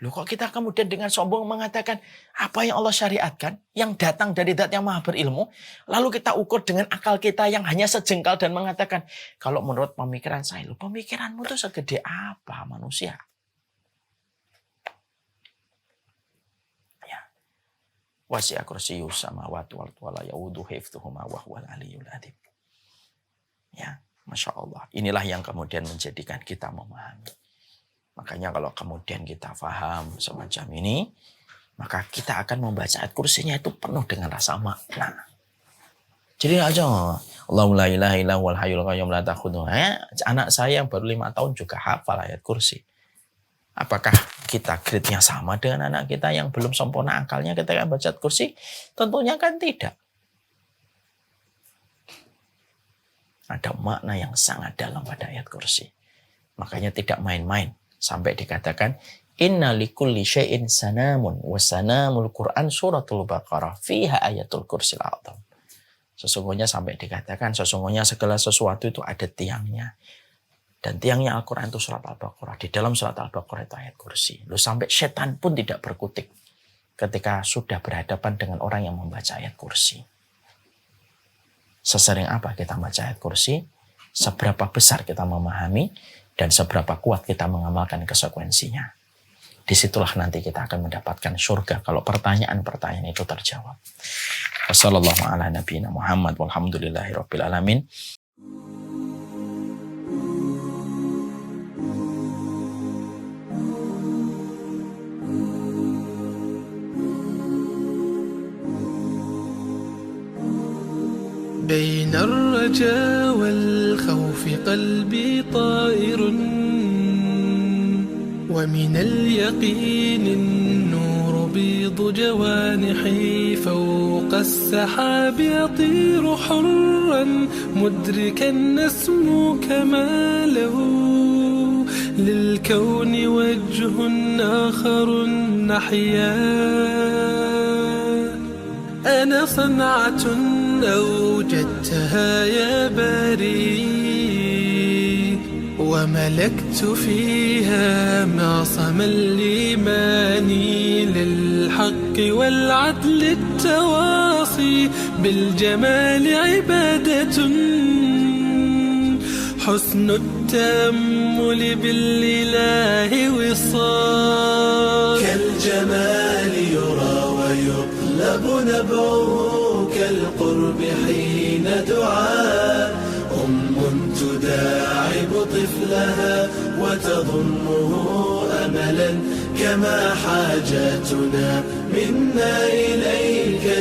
Loh, kok kita kemudian dengan sombong mengatakan apa yang Allah syariatkan, yang datang dari Zat yang Maha berilmu, lalu kita ukur dengan akal kita yang hanya sejengkal dan mengatakan, kalau menurut pemikiran saya, loh, pemikiranmu itu segede apa manusia? Ya. Wasi'a kursiyyus samawati wal ardi wa la ya'uduhu hifdzuhuma wa huwal aliyyul azim. Ya, Masya Allah. Inilah yang kemudian menjadikan kita memahami. Makanya kalau kemudian kita faham semacam ini, maka kita akan membaca ayat kursinya itu penuh dengan rasa makna. Jadi aja Allahumma la ilaha illa huwal hayyul qayyum la ta'khudhuhu. Anak saya yang baru 5 tahun juga hafal ayat kursi. Apakah kita grade-nya sama dengan anak kita yang belum sempurna akalnya ketika baca ayat kursi? Tentunya kan tidak. Ada makna yang sangat dalam pada ayat kursi. Makanya tidak main-main. Sampai dikatakan, inna likulli syai'in sanamun wa sanamul Qur'an suratul Baqarah fiha ayatul kursil a'zam. Sesungguhnya sampai dikatakan, sesungguhnya segala sesuatu itu ada tiangnya. Dan tiangnya Al-Quran itu surat Al-Baqarah. Di dalam surat Al-Baqarah itu ayat kursi. Lalu sampai setan pun tidak berkutik ketika sudah berhadapan dengan orang yang membaca ayat kursi. Sesering apa kita baca ayat kursi, seberapa besar kita memahami, dan seberapa kuat kita mengamalkan konsekuensinya. Disitulah nanti kita akan mendapatkan surga kalau pertanyaan-pertanyaan itu terjawab. Wassallallahu ala nabiyina Muhammad walhamdulillahi rabbil alamin. بين الرجاء والخوف قلبي طائر ومن اليقين النور بيض جوانحي فوق السحاب يطير حرا مدركا نسمو كماله للكون وجه آخر نحيا أنا صنعة أوجدتها يا باري وملكت فيها معصم الإيمان للحق والعدل التواصي بالجمال عبادة حسن التأمل بالإله وصال كالجمال يرى ويطلب نبعه كالقرب حين دعاء تداعب طفلها وتظنه أملا كما حاجاتنا منا إليك